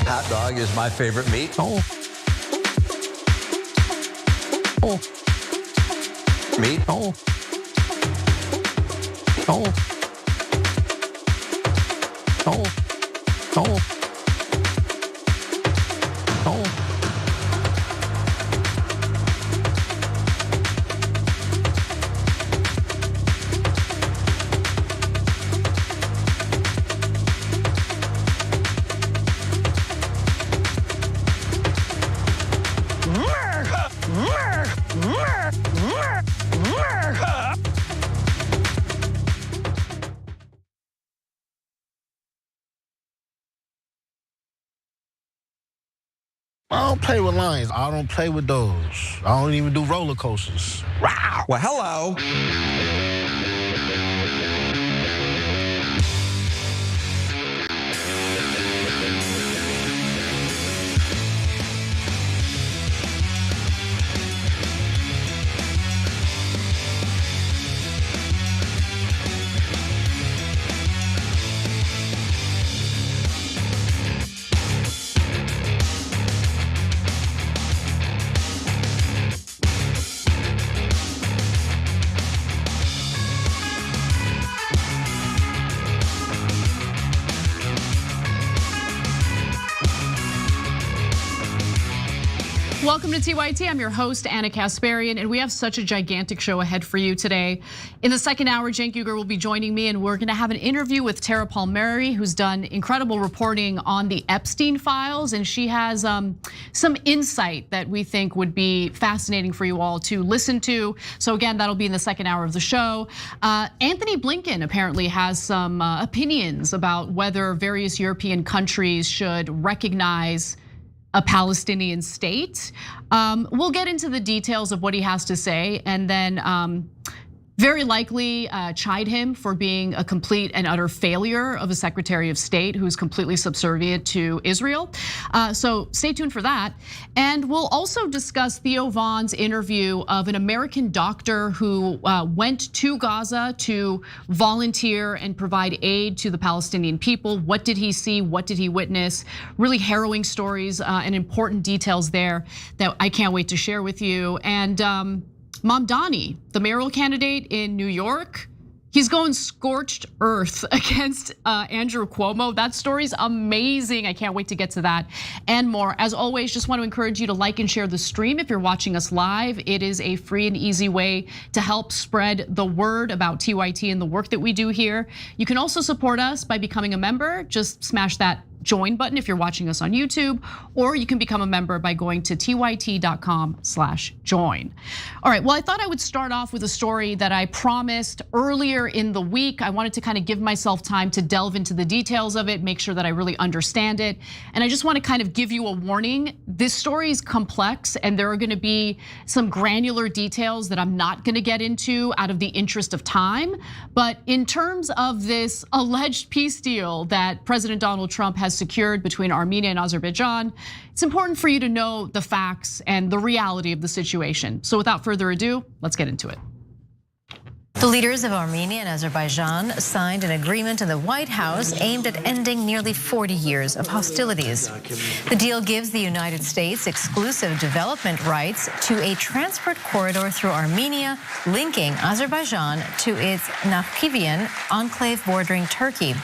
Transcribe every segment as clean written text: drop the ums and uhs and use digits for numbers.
Hot dog is my favorite meat. Oh. Oh. Meat. Oh. Oh. Oh. Oh. Oh. I don't play with lions. I don't play with those. I don't even do roller coasters. Wow. Well, hello. Welcome to TYT. I'm your host, Anna Kasparian, and we have such a gigantic show ahead for you today. In the second hour, Cenk Uygur will be joining me, and we're gonna have an interview with Tara Palmieri, who's done incredible reporting on the Epstein files, and she has some insight that we think would be fascinating for you all to listen to. So again, that'll be in the second hour of the show. Antony Blinken apparently has some opinions about whether various European countries should recognize a Palestinian state. We'll get into the details of what he has to say, and then very likely chide him for being a complete and utter failure of a Secretary of State who's completely subservient to Israel. So stay tuned for that. And we'll also discuss Theo Vaughn's interview of an American doctor who went to Gaza to volunteer and provide aid to the Palestinian people. What did he see? What did he witness? Really harrowing stories and important details there that I can't wait to share with you. And Mamdani, the mayoral candidate in New York, he's going scorched earth against Andrew Cuomo. That story's amazing. I can't wait to get to that and more. As always, just want to encourage you to like and share the stream if you're watching us live. It is a free and easy way to help spread the word about TYT and the work that we do here. You can also support us by becoming a member. Just smash that join button if you're watching us on YouTube, or you can become a member by going to tyt.com/join. All right, well, I thought I would start off with a story that I promised earlier in the week. I wanted to kind of give myself time to delve into the details of it, make sure that I really understand it. And I just want to kind of give you a warning. This story is complex, and there are going to be some granular details that I'm not going to get into out of the interest of time. But in terms of this alleged peace deal that President Donald Trump has secured between Armenia and Azerbaijan, it's important for you to know the facts and the reality of the situation. So without further ado, let's get into it. The leaders of Armenia and Azerbaijan signed an agreement in the White House aimed at ending nearly 40 years of hostilities. The deal gives the United States exclusive development rights to a transport corridor through Armenia, linking Azerbaijan to its Nakhchivan enclave bordering Turkey.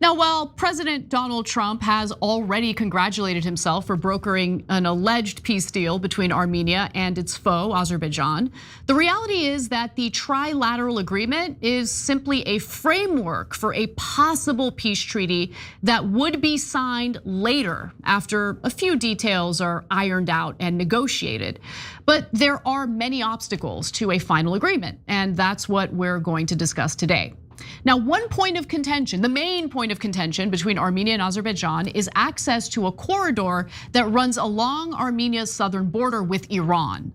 Now, while President Donald Trump has already congratulated himself for brokering an alleged peace deal between Armenia and its foe, Azerbaijan, the reality is that the trilateral agreement is simply a framework for a possible peace treaty that would be signed later after a few details are ironed out and negotiated. But there are many obstacles to a final agreement, and that's what we're going to discuss today. Now, one point of contention, the main point of contention between Armenia and Azerbaijan is access to a corridor that runs along Armenia's southern border with Iran.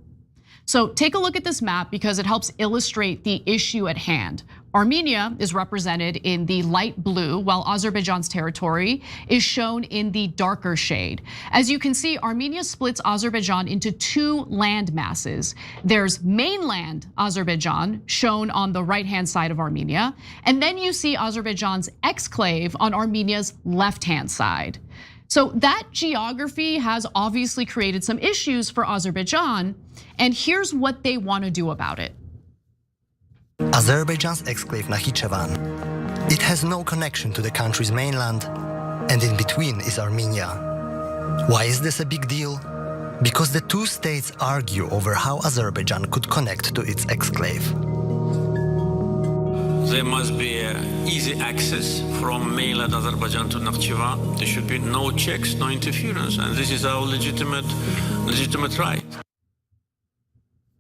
So take a look at this map because it helps illustrate the issue at hand. Armenia is represented in the light blue, while Azerbaijan's territory is shown in the darker shade. As you can see, Armenia splits Azerbaijan into two land masses. There's mainland Azerbaijan, shown on the right-hand side of Armenia, and then you see Azerbaijan's exclave on Armenia's left-hand side. So that geography has obviously created some issues for Azerbaijan, and here's what they want to do about it. Azerbaijan's exclave Nakhichevan. It has no connection to the country's mainland, and in between is Armenia. Why is this a big deal? Because the two states argue over how Azerbaijan could connect to its exclave. There must be easy access from mainland Azerbaijan to Nakhchivan. There should be no checks, no interference, and this is our legitimate right.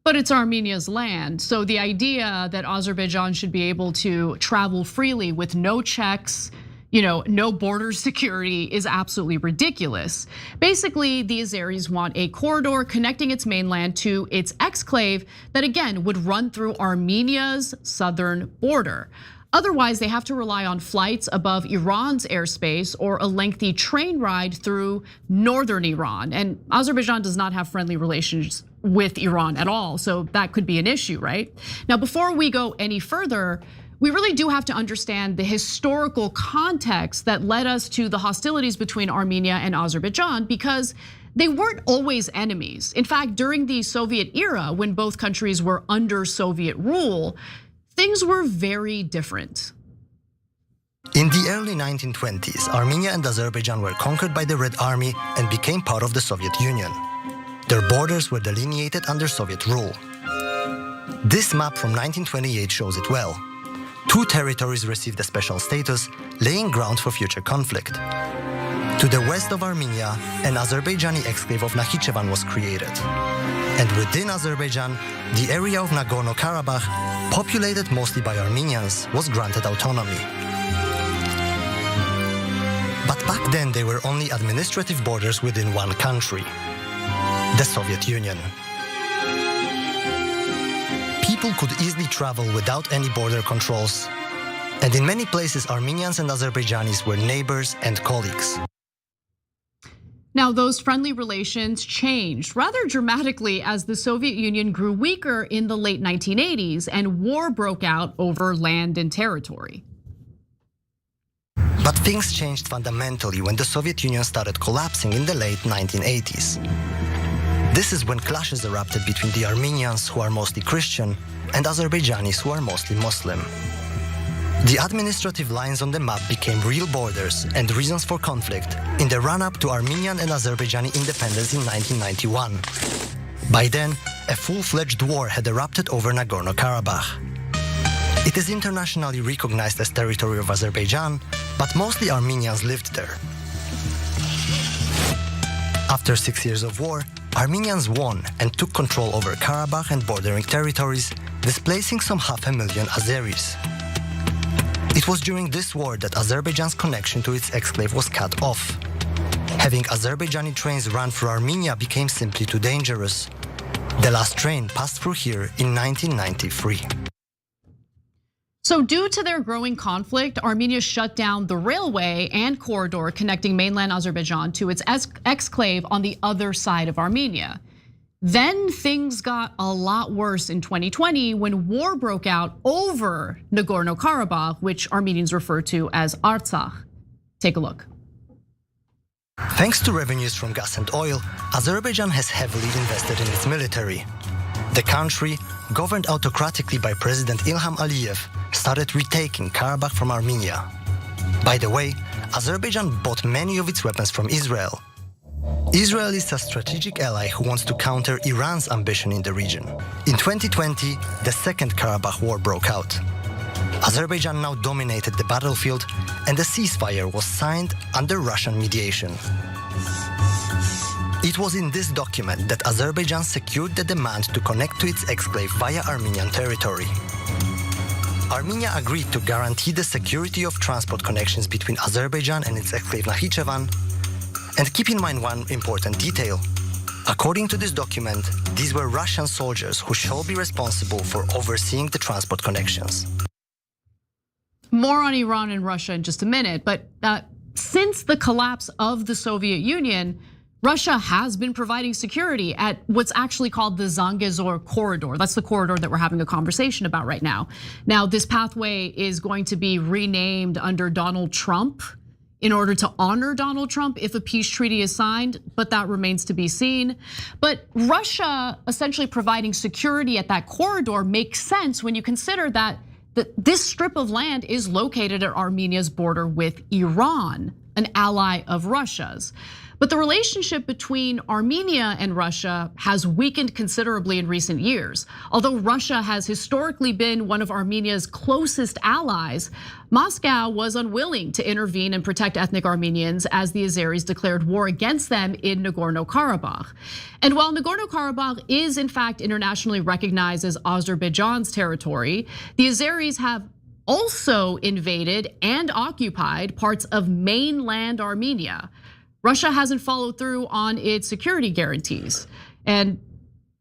But it's Armenia's land, so the idea that Azerbaijan should be able to travel freely with no checks, no border security is absolutely ridiculous. Basically, the Azeris want a corridor connecting its mainland to its exclave that again would run through Armenia's southern border. Otherwise, they have to rely on flights above Iran's airspace or a lengthy train ride through northern Iran. And Azerbaijan does not have friendly relations with Iran at all, so that could be an issue, right? Now, before we go any further, we really do have to understand the historical context that led us to the hostilities between Armenia and Azerbaijan, because they weren't always enemies. In fact, during the Soviet era, when both countries were under Soviet rule, things were very different. In the early 1920s, Armenia and Azerbaijan were conquered by the Red Army and became part of the Soviet Union. Their borders were delineated under Soviet rule. This map from 1928 shows it well. Two territories received a special status, laying ground for future conflict. To the west of Armenia, an Azerbaijani exclave of Nakhichevan was created. And within Azerbaijan, the area of Nagorno-Karabakh, populated mostly by Armenians, was granted autonomy. But back then, they were only administrative borders within one country, the Soviet Union. People could easily travel without any border controls, and in many places, Armenians and Azerbaijanis were neighbors and colleagues. Now, those friendly relations changed rather dramatically as the Soviet Union grew weaker in the late 1980s and war broke out over land and territory. But things changed fundamentally when the Soviet Union started collapsing in the late 1980s. This is when clashes erupted between the Armenians, who are mostly Christian, and Azerbaijanis, who are mostly Muslim. The administrative lines on the map became real borders and reasons for conflict in the run-up to Armenian and Azerbaijani independence in 1991. By then, a full-fledged war had erupted over Nagorno-Karabakh. It is internationally recognized as territory of Azerbaijan, but mostly Armenians lived there. After 6 years of war, Armenians won and took control over Karabakh and bordering territories, displacing some 500,000 Azeris. It was during this war that Azerbaijan's connection to its exclave was cut off. Having Azerbaijani trains run through Armenia became simply too dangerous. The last train passed through here in 1993. So due to their growing conflict, Armenia shut down the railway and corridor connecting mainland Azerbaijan to its exclave on the other side of Armenia. Then things got a lot worse in 2020 when war broke out over Nagorno-Karabakh, which Armenians refer to as Artsakh. Take a look. Thanks to revenues from gas and oil, Azerbaijan has heavily invested in its military. The country, governed autocratically by President Ilham Aliyev, started retaking Karabakh from Armenia. By the way, Azerbaijan bought many of its weapons from Israel. Israel is a strategic ally who wants to counter Iran's ambition in the region. In 2020, the Second Karabakh War broke out. Azerbaijan now dominated the battlefield, and a ceasefire was signed under Russian mediation. It was in this document that Azerbaijan secured the demand to connect to its exclave via Armenian territory. Armenia agreed to guarantee the security of transport connections between Azerbaijan and its exclave Nakhichevan. And keep in mind one important detail. According to this document, these were Russian soldiers who shall be responsible for overseeing the transport connections. More on Iran and Russia in just a minute, but since the collapse of the Soviet Union, Russia has been providing security at what's actually called the Zangezur corridor. That's the corridor that we're having a conversation about right now. Now, this pathway is going to be renamed under Donald Trump in order to honor Donald Trump if a peace treaty is signed, but that remains to be seen. But Russia essentially providing security at that corridor makes sense when you consider that this strip of land is located at Armenia's border with Iran, an ally of Russia's. But the relationship between Armenia and Russia has weakened considerably in recent years. Although Russia has historically been one of Armenia's closest allies, Moscow was unwilling to intervene and protect ethnic Armenians as the Azeris declared war against them in Nagorno-Karabakh. And while Nagorno-Karabakh is in fact internationally recognized as Azerbaijan's territory, the Azeris have also invaded and occupied parts of mainland Armenia. Russia hasn't followed through on its security guarantees. And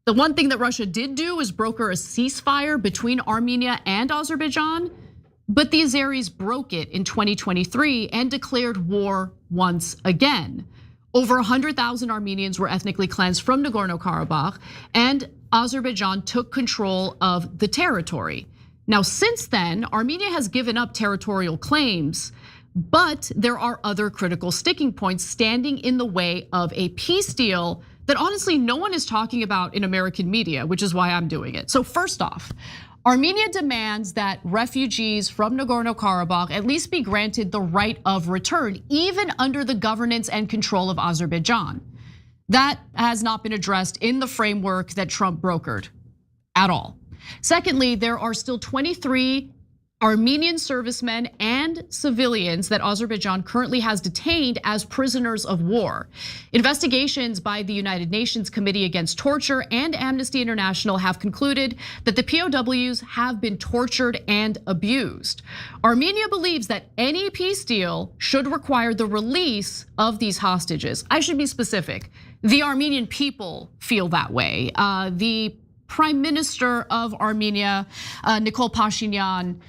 the one thing that Russia did do is broker a ceasefire between Armenia and Azerbaijan, but the Azeris broke it in 2023 and declared war once again. Over 100,000 Armenians were ethnically cleansed from Nagorno-Karabakh, and Azerbaijan took control of the territory. Now, since then, Armenia has given up territorial claims, but there are other critical sticking points standing in the way of a peace deal that honestly no one is talking about in American media, which is why I'm doing it. So first off, Armenia demands that refugees from Nagorno-Karabakh at least be granted the right of return, even under the governance and control of Azerbaijan. That has not been addressed in the framework that Trump brokered at all. Secondly, there are still 23 Armenian servicemen and civilians that Azerbaijan currently has detained as prisoners of war. Investigations by the United Nations Committee Against Torture and Amnesty International have concluded that the POWs have been tortured and abused. Armenia believes that any peace deal should require the release of these hostages. I should be specific. The Armenian people feel that way. The Prime Minister of Armenia, Nikol Pashinyan,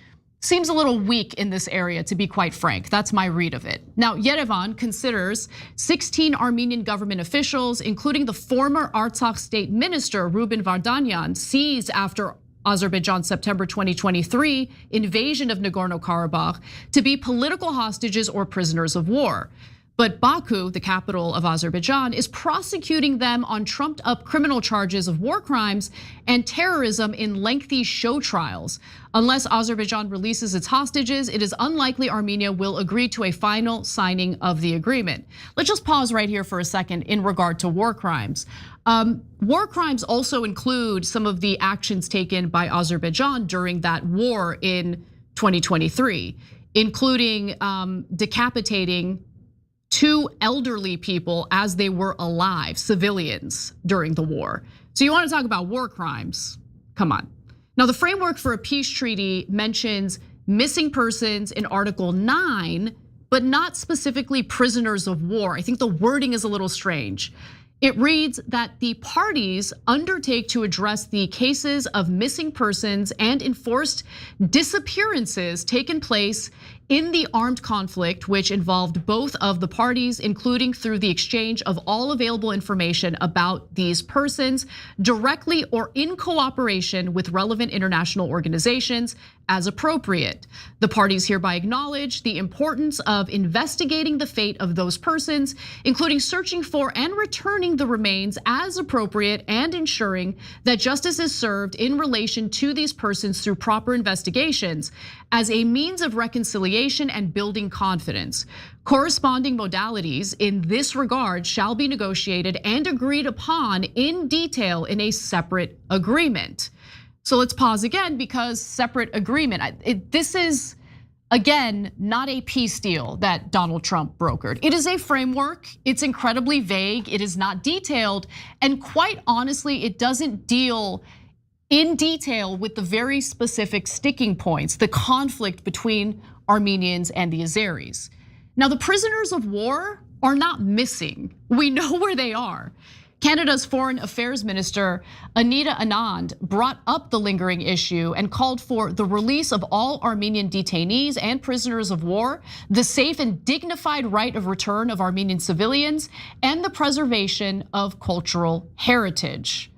seems a little weak in this area, to be quite frank. That's my read of it. Now, Yerevan considers 16 Armenian government officials, including the former Artsakh state minister, Ruben Vardanyan, seized after Azerbaijan's September 2023 invasion of Nagorno-Karabakh, to be political hostages or prisoners of war. But Baku, the capital of Azerbaijan, is prosecuting them on trumped up criminal charges of war crimes and terrorism in lengthy show trials. Unless Azerbaijan releases its hostages, it is unlikely Armenia will agree to a final signing of the agreement. Let's just pause right here for a second in regard to war crimes. War crimes also include some of the actions taken by Azerbaijan during that war in 2023, including decapitating 2 elderly people as they were alive, civilians, during the war. So you want to talk about war crimes? Come on. Now, the framework for a peace treaty mentions missing persons in Article 9, but not specifically prisoners of war. I think the wording is a little strange. It reads that the parties undertake to address the cases of missing persons and enforced disappearances taken place in the armed conflict, which involved both of the parties, including through the exchange of all available information about these persons, directly or in cooperation with relevant international organizations as appropriate. The parties hereby acknowledge the importance of investigating the fate of those persons, including searching for and returning the remains as appropriate and ensuring that justice is served in relation to these persons through proper investigations as a means of reconciliation and building confidence. Corresponding modalities in this regard shall be negotiated and agreed upon in detail in a separate agreement. So let's pause again, because separate agreement. This is, again, not a peace deal that Donald Trump brokered. It is a framework. It's incredibly vague. It is not detailed. And quite honestly, it doesn't deal in detail with the very specific sticking points, the conflict between Armenians and the Azeris. Now, the prisoners of war are not missing. We know where they are. Canada's Foreign Affairs Minister, Anita Anand, brought up the lingering issue and called for the release of all Armenian detainees and prisoners of war, the safe and dignified right of return of Armenian civilians, and the preservation of cultural heritage.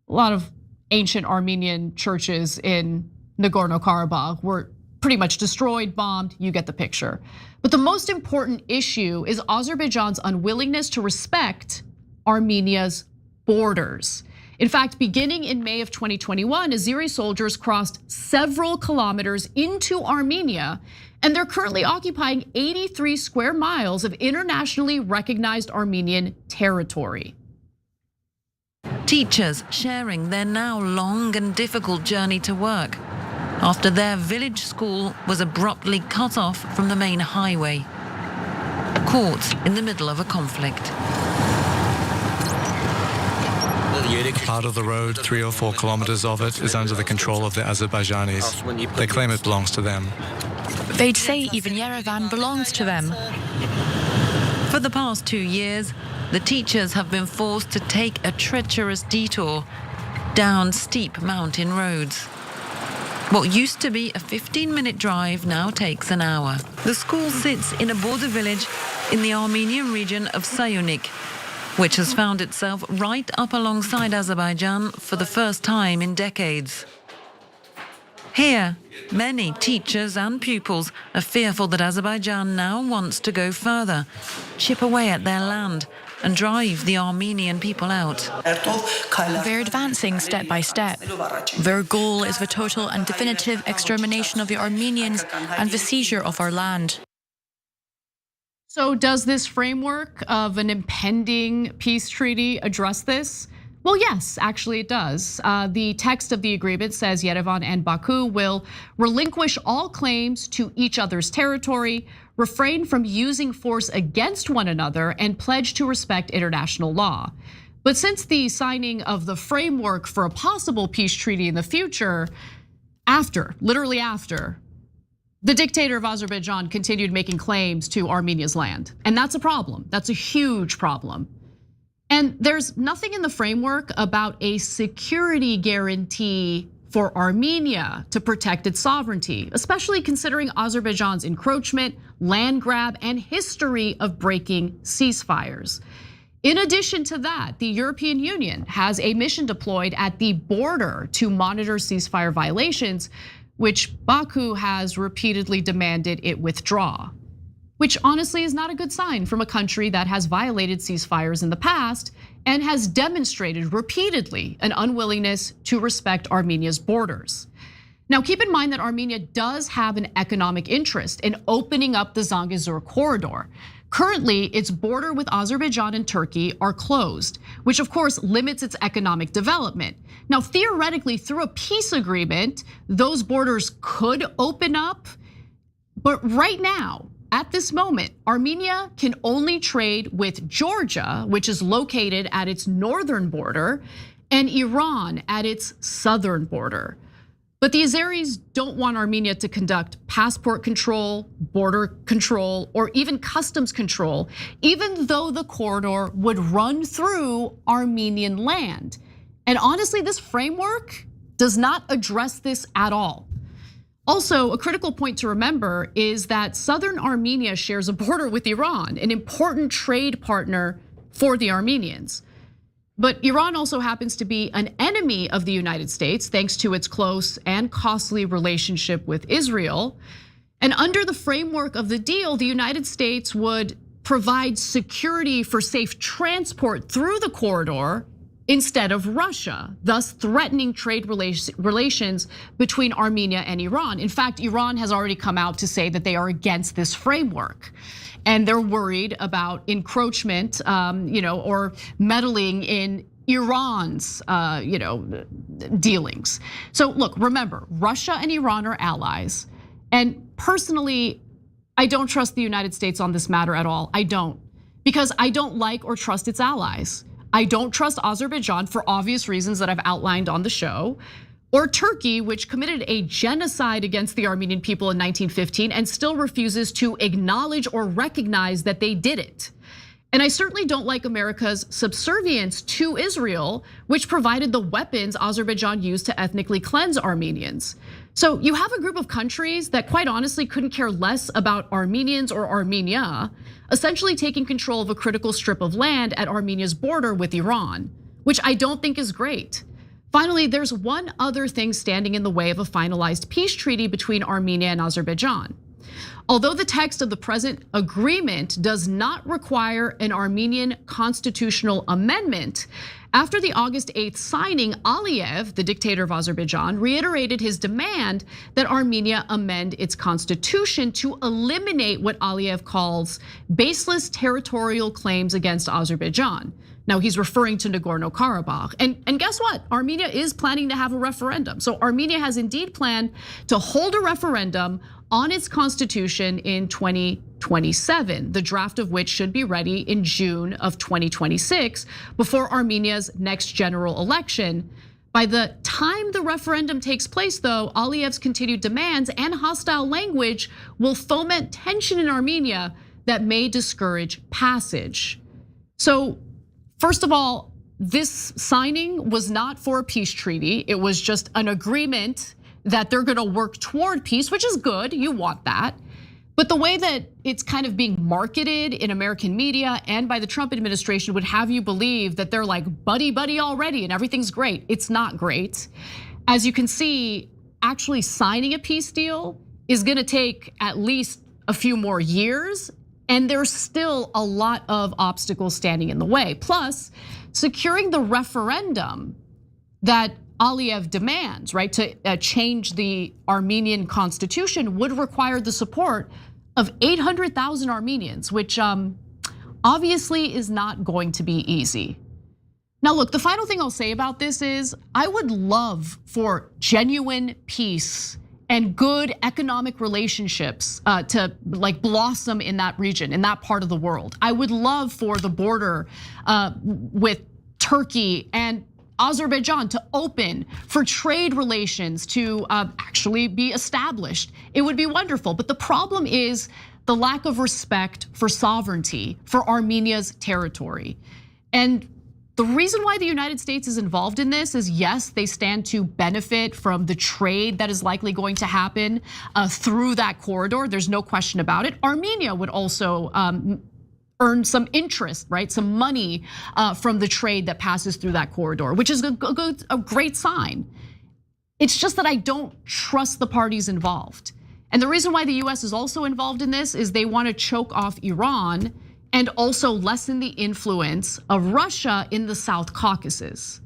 A lot of ancient Armenian churches in Nagorno-Karabakh were pretty much destroyed, bombed, you get the picture. But the most important issue is Azerbaijan's unwillingness to respect Armenia's borders. In fact, beginning in May of 2021, Azeri soldiers crossed several kilometers into Armenia, and they're currently occupying 83 square miles of internationally recognized Armenian territory. Teachers sharing their now long and difficult journey to work after their village school was abruptly cut off from the main highway, caught in the middle of a conflict. Part of the road, 3 or 4 kilometers of it, is under the control of the Azerbaijanis. They claim it belongs to them. They'd say even Yerevan belongs to them. For the past 2 years, the teachers have been forced to take a treacherous detour down steep mountain roads. What used to be a 15-minute drive now takes an hour. The school sits in a border village in the Armenian region of Sayunik, which has found itself right up alongside Azerbaijan for the first time in decades. Here, many teachers and pupils are fearful that Azerbaijan now wants to go further, chip away at their land, and drive the Armenian people out. They're advancing step by step. Their goal is the total and definitive extermination of the Armenians and the seizure of our land. So does this framework of an impending peace treaty address this? Well, yes, actually it does. The text of the agreement says Yerevan and Baku will relinquish all claims to each other's territory, refrain from using force against one another, and pledge to respect international law. But since the signing of the framework for a possible peace treaty in the future, literally after, the dictator of Azerbaijan continued making claims to Armenia's land. And that's a problem. That's a huge problem. And there's nothing in the framework about a security guarantee for Armenia to protect its sovereignty, especially considering Azerbaijan's encroachment, land grab, and history of breaking ceasefires. In addition to that, the European Union has a mission deployed at the border to monitor ceasefire violations, which Baku has repeatedly demanded it withdraw, which honestly is not a good sign from a country that has violated ceasefires in the past and has demonstrated repeatedly an unwillingness to respect Armenia's borders. Now, keep in mind that Armenia does have an economic interest in opening up the Zangezur corridor. Currently, its border with Azerbaijan and Turkey are closed, which of course limits its economic development. Now, theoretically, through a peace agreement, those borders could open up, but right now, at this moment, Armenia can only trade with Georgia, which is located at its northern border, and Iran at its southern border. But the Azeris don't want Armenia to conduct passport control, border control, or even customs control, even though the corridor would run through Armenian land. And honestly, this framework does not address this at all. Also, a critical point to remember is that southern Armenia shares a border with Iran, an important trade partner for the Armenians. But Iran also happens to be an enemy of the United States thanks to its close and costly relationship with Israel. And under the framework of the deal, the United States would provide security for safe transport through the corridor instead of Russia, thus threatening trade relations between Armenia and Iran. In fact, Iran has already come out to say that they are against this framework. And they're worried about encroachment, or meddling in Iran's, dealings. So look, remember, Russia and Iran are allies. And personally, I don't trust the United States on this matter at all. I don't, because I don't like or trust its allies. I don't trust Azerbaijan for obvious reasons that I've outlined on the show, or Turkey, which committed a genocide against the Armenian people in 1915 and still refuses to acknowledge or recognize that they did it. And I certainly don't like America's subservience to Israel, which provided the weapons Azerbaijan used to ethnically cleanse Armenians. So you have a group of countries that quite honestly couldn't care less about Armenians or Armenia, essentially taking control of a critical strip of land at Armenia's border with Iran, which I don't think is great. Finally, there's one other thing standing in the way of a finalized peace treaty between Armenia and Azerbaijan. Although the text of the present agreement does not require an Armenian constitutional amendment, after the August 8th signing, Aliyev, the dictator of Azerbaijan, reiterated his demand that Armenia amend its constitution to eliminate what Aliyev calls baseless territorial claims against Azerbaijan. Now he's referring to Nagorno-Karabakh. And guess what? Armenia is planning to have a referendum. So Armenia has indeed planned to hold a referendum on its constitution in 2027, the draft of which should be ready in June of 2026 before Armenia's next general election. By the time the referendum takes place, though, Aliyev's continued demands and hostile language will foment tension in Armenia that may discourage passage. So, first of all, this signing was not for a peace treaty. It was just an agreement that they're gonna work toward peace, which is good, you want that. But the way that it's kind of being marketed in American media and by the Trump administration would have you believe that they're like buddy-buddy already and everything's great. It's not great. As you can see, actually signing a peace deal is gonna take at least a few more years, and there's still a lot of obstacles standing in the way. Plus, securing the referendum that Aliyev demands, right, to change the Armenian constitution would require the support of 800,000 Armenians, which obviously is not going to be easy. Now look, the final thing I'll say about this is I would love for genuine peace and good economic relationships to like blossom in that region, in that part of the world. I would love for the border with Turkey and Azerbaijan to open, for trade relations to actually be established. It would be wonderful, but the problem is the lack of respect for sovereignty, for Armenia's territory. And the reason why the United States is involved in this is, yes, they stand to benefit from the trade that is likely going to happen through that corridor. There's no question about it. Armenia would also earn some interest, right? Some money from the trade that passes through that corridor, which is a great sign. It's just that I don't trust the parties involved. And the reason why the US is also involved in this is they want to choke off Iran and also lessen the influence of Russia in the South Caucasus.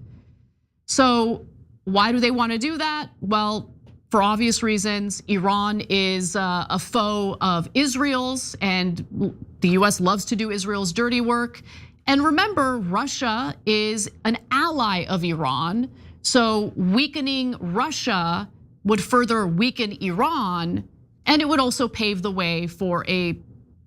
So why do they want to do that? Well, for obvious reasons, Iran is a foe of Israel's, and the US loves to do Israel's dirty work. And remember, Russia is an ally of Iran, so weakening Russia would further weaken Iran, and it would also pave the way for a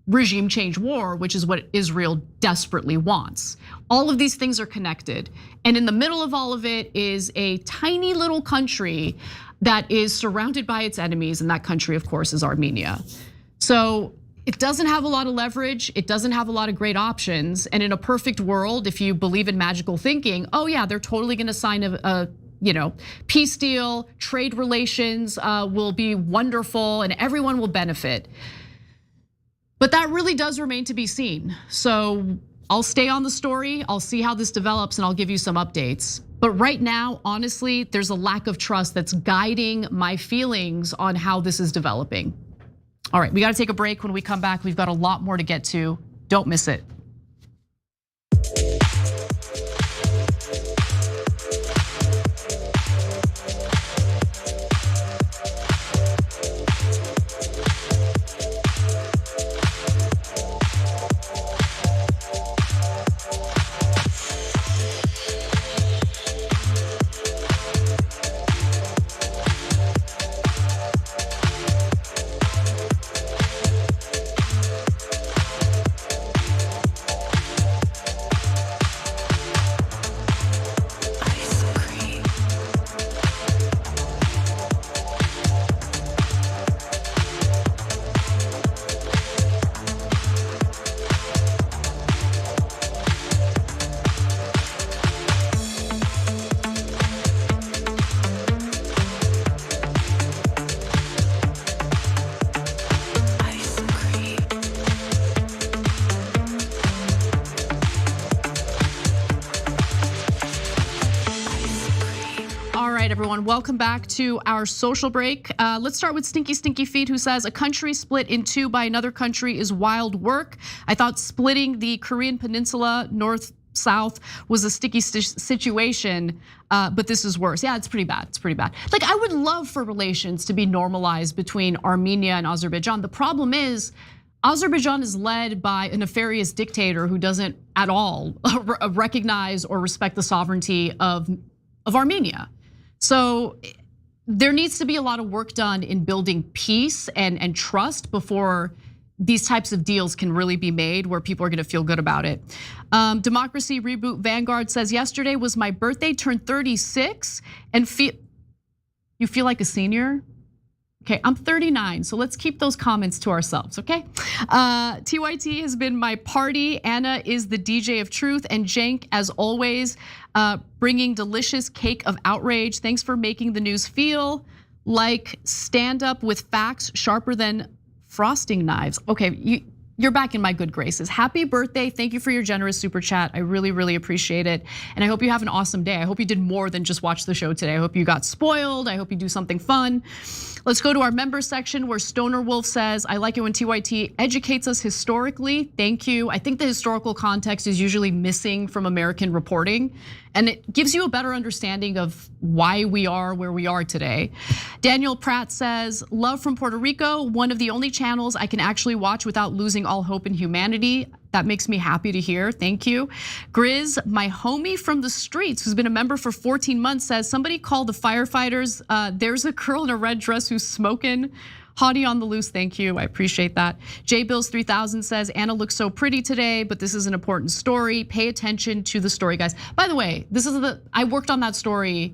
regime change war, which is what Israel desperately wants. All of these things are connected. And in the middle of all of it is a tiny little country that is surrounded by its enemies, and that country, of course, is Armenia. So it doesn't have a lot of leverage, it doesn't have a lot of great options, and in a perfect world, if you believe in magical thinking, oh yeah, they're totally gonna sign a peace deal, trade relations will be wonderful, and everyone will benefit. But that really does remain to be seen. So I'll stay on the story, I'll see how this develops, and I'll give you some updates. But right now, honestly, there's a lack of trust that's guiding my feelings on how this is developing. All right, we gotta take a break. When we come back, we've got a lot more to get to. Don't miss it. everyone. Welcome back to our social break. Let's start with Stinky Feet, who says, a country split in two by another country is wild work. I thought splitting the Korean peninsula north-south was a sticky situation, but this is worse. Yeah, it's pretty bad. It's pretty bad. Like, I would love for relations to be normalized between Armenia and Azerbaijan. The problem is, Azerbaijan is led by a nefarious dictator who doesn't at all recognize or respect the sovereignty of Armenia. So there needs to be a lot of work done in building peace and trust before these types of deals can really be made where people are gonna feel good about it. Democracy Reboot Vanguard says, yesterday was my birthday, turned 36, and you feel like a senior? Okay, I'm 39, so let's keep those comments to ourselves, okay? TYT has been my party. Anna is the DJ of truth, and Cenk, as always, bringing delicious cake of outrage. Thanks for making the news feel like stand up with facts sharper than frosting knives. Okay, you're back in my good graces. Happy birthday. Thank you for your generous super chat. I really, really appreciate it. And I hope you have an awesome day. I hope you did more than just watch the show today. I hope you got spoiled. I hope you do something fun. Let's go to our members section where Stoner Wolf says, I like it when TYT educates us historically. Thank you. I think the historical context is usually missing from American reporting, and it gives you a better understanding of why we are where we are today. Daniel Pratt says, love from Puerto Rico, one of the only channels I can actually watch without losing all hope in humanity. That makes me happy to hear, thank you. Grizz, my homie from the streets, who's been a member for 14 months, says, somebody call the firefighters. There's a girl in a red dress who's smoking. Hottie on the loose, thank you, I appreciate that. J Bills 3000 says, Anna looks so pretty today, but this is an important story. Pay attention to the story, guys. By the way, I worked on that story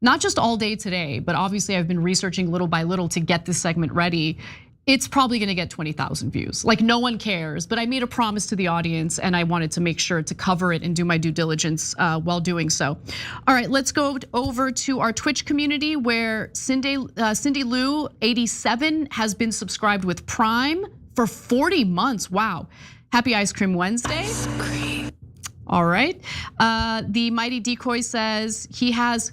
not just all day today, but obviously I've been researching little by little to get this segment ready. It's probably gonna get 20,000 views. Like, no one cares, but I made a promise to the audience and I wanted to make sure to cover it and do my due diligence while doing so. All right, let's go over to our Twitch community where Cindy Lou 87 has been subscribed with Prime for 40 months. Wow, happy Ice Cream Wednesday. Ice cream. All right, the Mighty Decoy says he has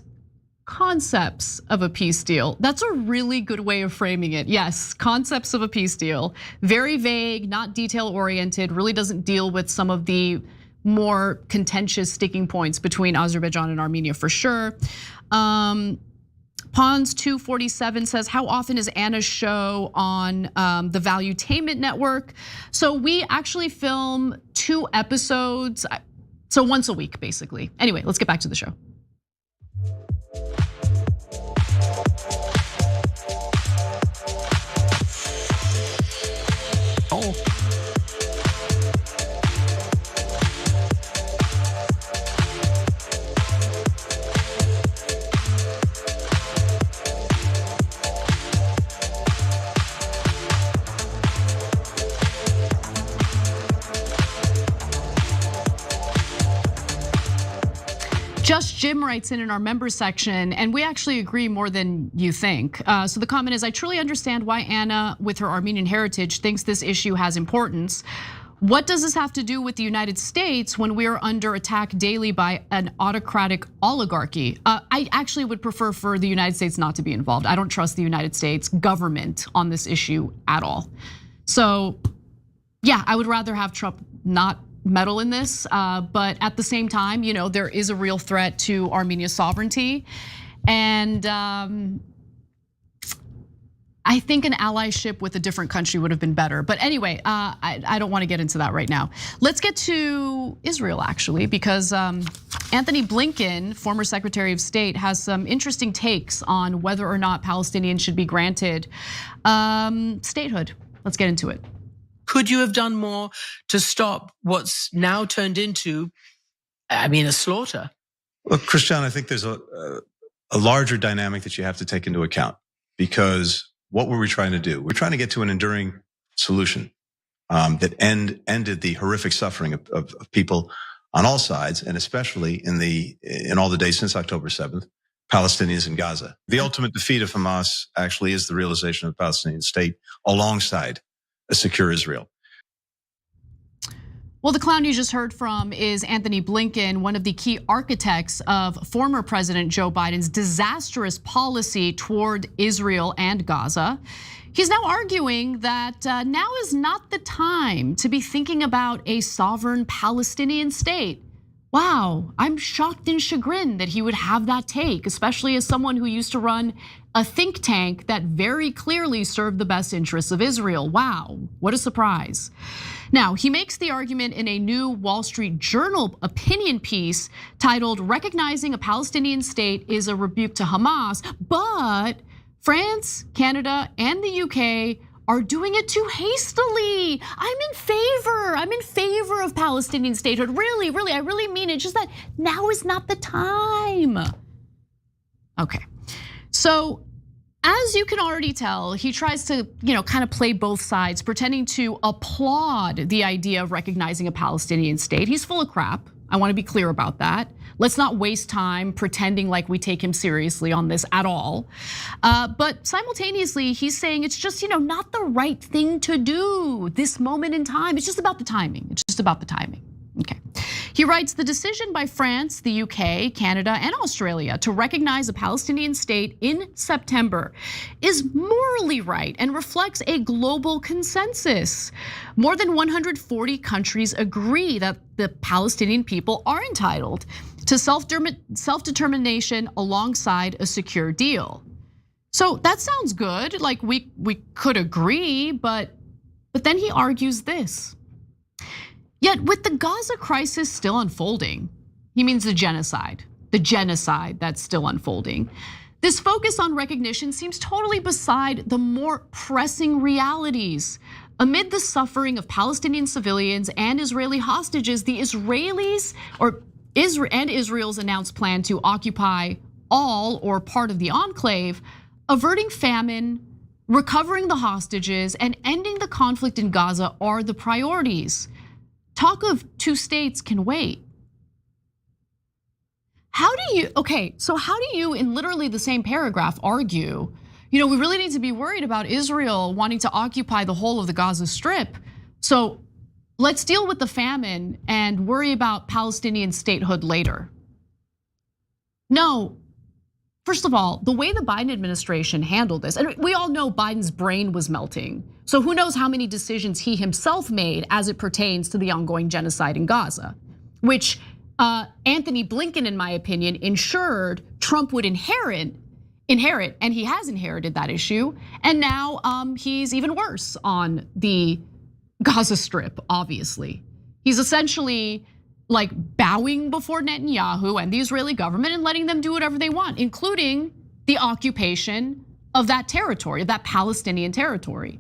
concepts of a peace deal. That's a really good way of framing it. Yes, concepts of a peace deal. Very vague, not detail oriented, really doesn't deal with some of the more contentious sticking points between Azerbaijan and Armenia for sure. Pons 247 says, how often is Anna's show on the Valuetainment Network? So we actually film 2 episodes, so once a week basically. Anyway, let's get back to the show. Just Jim writes in our members section, and we actually agree more than you think. So the comment is, I truly understand why Anna, with her Armenian heritage, thinks this issue has importance. What does this have to do with the United States when we are under attack daily by an autocratic oligarchy? I actually would prefer for the United States not to be involved. I don't trust the United States government on this issue at all. So yeah, I would rather have Trump not meddle in this, but at the same time, there is a real threat to Armenia's sovereignty. And I think an allyship with a different country would have been better. But anyway, I don't want to get into that right now. Let's get to Israel actually, because Antony Blinken, former Secretary of State, has some interesting takes on whether or not Palestinians should be granted statehood. Let's get into it. Could you have done more to stop what's now turned into, a slaughter? Well, Christian, I think there's a larger dynamic that you have to take into account, because what were we trying to do? We're trying to get to an enduring solution that ended the horrific suffering of people on all sides, and especially in all the days since October 7th, Palestinians in Gaza. The ultimate defeat of Hamas actually is the realization of a Palestinian state alongside a secure Israel. Well, the clown you just heard from is Antony Blinken, one of the key architects of former President Joe Biden's disastrous policy toward Israel and Gaza. He's now arguing that now is not the time to be thinking about a sovereign Palestinian state. Wow, I'm shocked and chagrined that he would have that take, especially as someone who used to run a think tank that very clearly served the best interests of Israel. Wow, what a surprise. Now, he makes the argument in a new Wall Street Journal opinion piece titled "Recognizing a Palestinian State is a Rebuke to Hamas," but France, Canada, and the UK are doing it too hastily. I'm in favor of Palestinian statehood. Really, I really mean it. Just that now is not the time. Okay, so as you can already tell, he tries to, kind of play both sides, pretending to applaud the idea of recognizing a Palestinian state. He's full of crap. I want to be clear about that. Let's not waste time pretending like we take him seriously on this at all. But simultaneously, he's saying it's just, not the right thing to do this moment in time. It's just about the timing. Okay. He writes, the decision by France, the UK, Canada, and Australia to recognize a Palestinian state in September is morally right and reflects a global consensus. More than 140 countries agree that the Palestinian people are entitled to self-determination alongside a secure deal. So that sounds good, like we could agree, but then he argues this. Yet with the Gaza crisis still unfolding, he means the genocide that's still unfolding. This focus on recognition seems totally beside the more pressing realities. Amid the suffering of Palestinian civilians and Israeli hostages, the Israelis and Israel's announced plan to occupy all or part of the enclave, averting famine, recovering the hostages, and ending the conflict in Gaza are the priorities. Talk of two states can wait. How do you in literally the same paragraph argue, we really need to be worried about Israel wanting to occupy the whole of the Gaza Strip. So let's deal with the famine and worry about Palestinian statehood later. No, first of all, the way the Biden administration handled this, and we all know Biden's brain was melting. So who knows how many decisions he himself made as it pertains to the ongoing genocide in Gaza, which Antony Blinken, in my opinion, ensured Trump would inherit, and he has inherited that issue. And now he's even worse on the Gaza Strip, obviously. He's essentially like bowing before Netanyahu and the Israeli government and letting them do whatever they want, including the occupation of that territory, of that Palestinian territory.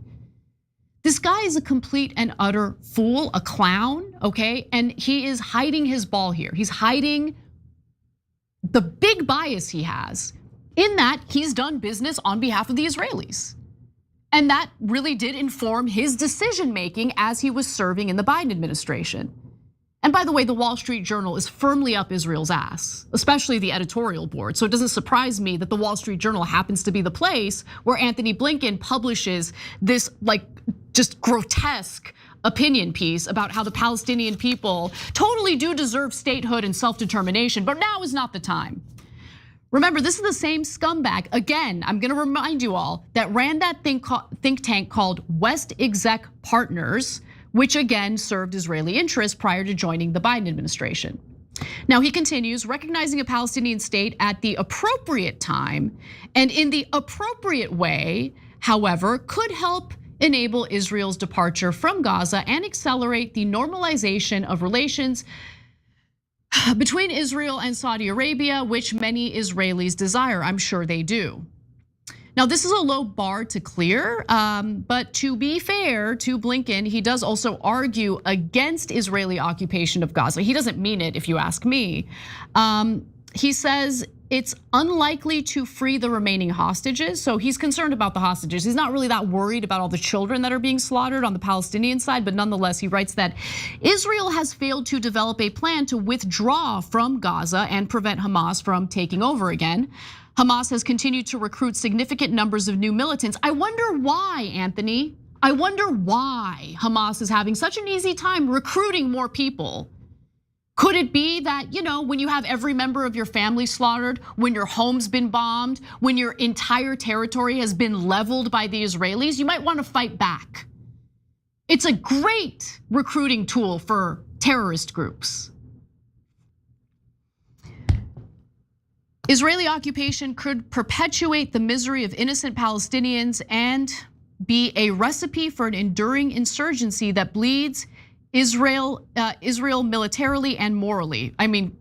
This guy is a complete and utter fool, a clown, okay? And he is hiding his ball here. He's hiding the big bias he has in that he's done business on behalf of the Israelis. And that really did inform his decision making as he was serving in the Biden administration. And by the way, the Wall Street Journal is firmly up Israel's ass, especially the editorial board. So it doesn't surprise me that the Wall Street Journal happens to be the place where Antony Blinken publishes this just grotesque opinion piece about how the Palestinian people totally do deserve statehood and self-determination, but now is not the time. Remember, this is the same scumbag, again, I'm gonna remind you all, that ran that think tank called West Exec Partners, which again served Israeli interests prior to joining the Biden administration. Now he continues, recognizing a Palestinian state at the appropriate time and in the appropriate way, however, could help enable Israel's departure from Gaza and accelerate the normalization of relations between Israel and Saudi Arabia, which many Israelis desire. I'm sure they do. Now, this is a low bar to clear, but to be fair to Blinken, he does also argue against Israeli occupation of Gaza. He doesn't mean it, if you ask me. He says it's unlikely to free the remaining hostages. So he's concerned about the hostages. He's not really that worried about all the children that are being slaughtered on the Palestinian side, but nonetheless, he writes that Israel has failed to develop a plan to withdraw from Gaza and prevent Hamas from taking over again. Hamas has continued to recruit significant numbers of new militants. I wonder why, Anthony. I wonder why Hamas is having such an easy time recruiting more people. Could it be that, when you have every member of your family slaughtered, when your home's been bombed, when your entire territory has been leveled by the Israelis, you might want to fight back. It's a great recruiting tool for terrorist groups. Israeli occupation could perpetuate the misery of innocent Palestinians and be a recipe for an enduring insurgency that bleeds Israel militarily and morally. I mean,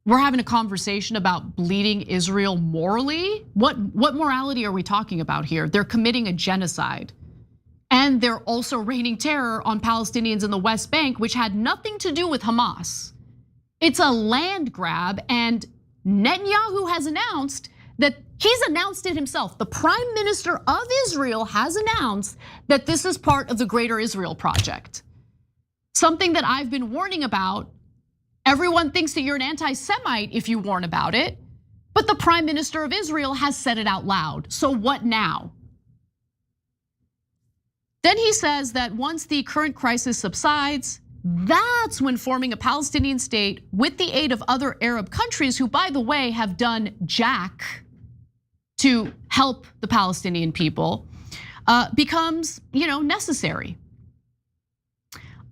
we're having a conversation about bleeding Israel morally. What morality are we talking about here? They're committing a genocide. And they're also raining terror on Palestinians in the West Bank, which had nothing to do with Hamas. It's a land grab, and Netanyahu has announced that he's announced it himself. The prime minister of Israel has announced that this is part of the Greater Israel Project. Something that I've been warning about. Everyone thinks that you're an anti-Semite if you warn about it, but the prime minister of Israel has said it out loud. So what now? Then he says that once the current crisis subsides, that's when forming a Palestinian state with the aid of other Arab countries, who, by the way, have done jack to help the Palestinian people, becomes necessary.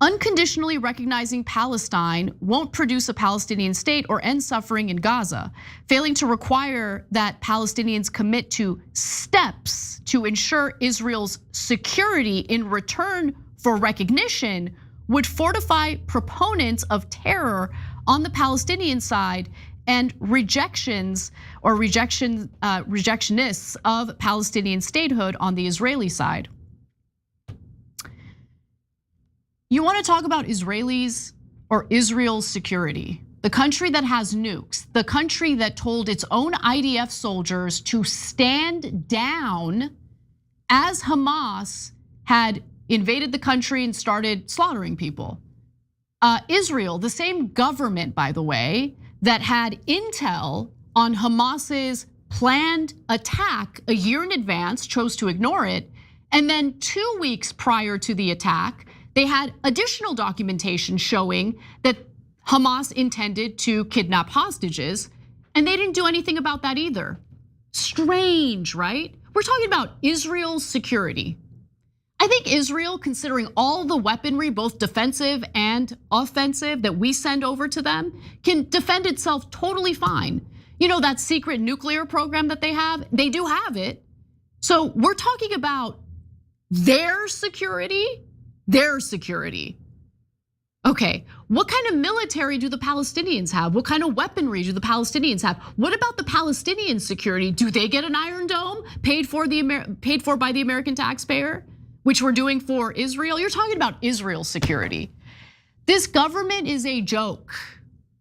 Unconditionally recognizing Palestine won't produce a Palestinian state or end suffering in Gaza. Failing to require that Palestinians commit to steps to ensure Israel's security in return for recognition would fortify proponents of terror on the Palestinian side and rejectionists of Palestinian statehood on the Israeli side. You want to talk about Israelis or Israel's security? The country that has nukes, the country that told its own IDF soldiers to stand down as Hamas had invaded the country and started slaughtering people. Israel, the same government, by the way, that had intel on Hamas's planned attack a year in advance, chose to ignore it. And then 2 weeks prior to the attack, they had additional documentation showing that Hamas intended to kidnap hostages, and they didn't do anything about that either. Strange, right? We're talking about Israel's security. I think Israel, considering all the weaponry, both defensive and offensive, that we send over to them, can defend itself totally fine. That secret nuclear program that they do have it. So we're talking about their security. Okay, what kind of military do the Palestinians have? What kind of weaponry do the Palestinians have? What about the Palestinian security? Do they get an Iron Dome paid for by the American taxpayer, which we're doing for Israel? You're talking about Israel's security. This government is a joke.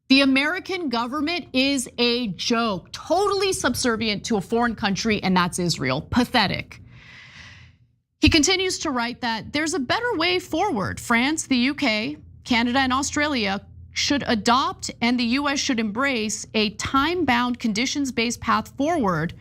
The American government is a joke, totally subservient to a foreign country, and that's Israel. Pathetic. He continues to write that there's a better way forward. France, the UK, Canada, and Australia should adopt, and the US should embrace, a time-bound, conditions-based path forward,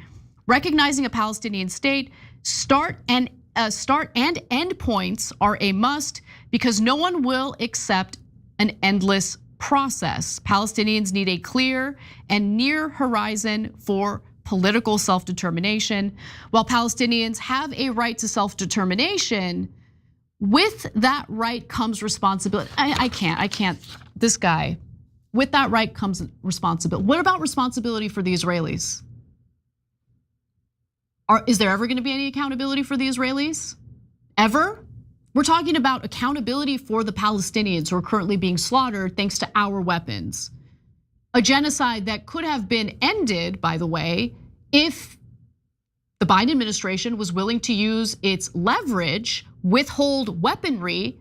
recognizing a Palestinian state. Start and end points are a must, because no one will accept an endless process. Palestinians need a clear and near horizon for political self-determination. While Palestinians have a right to self-determination, with that right comes responsibility. I can't, this guy. With that right comes responsibility. What about responsibility for the Israelis? Is there ever gonna be any accountability for the Israelis? Ever? We're talking about accountability for the Palestinians who are currently being slaughtered thanks to our weapons. A genocide that could have been ended, by the way, if the Biden administration was willing to use its leverage, withhold weaponry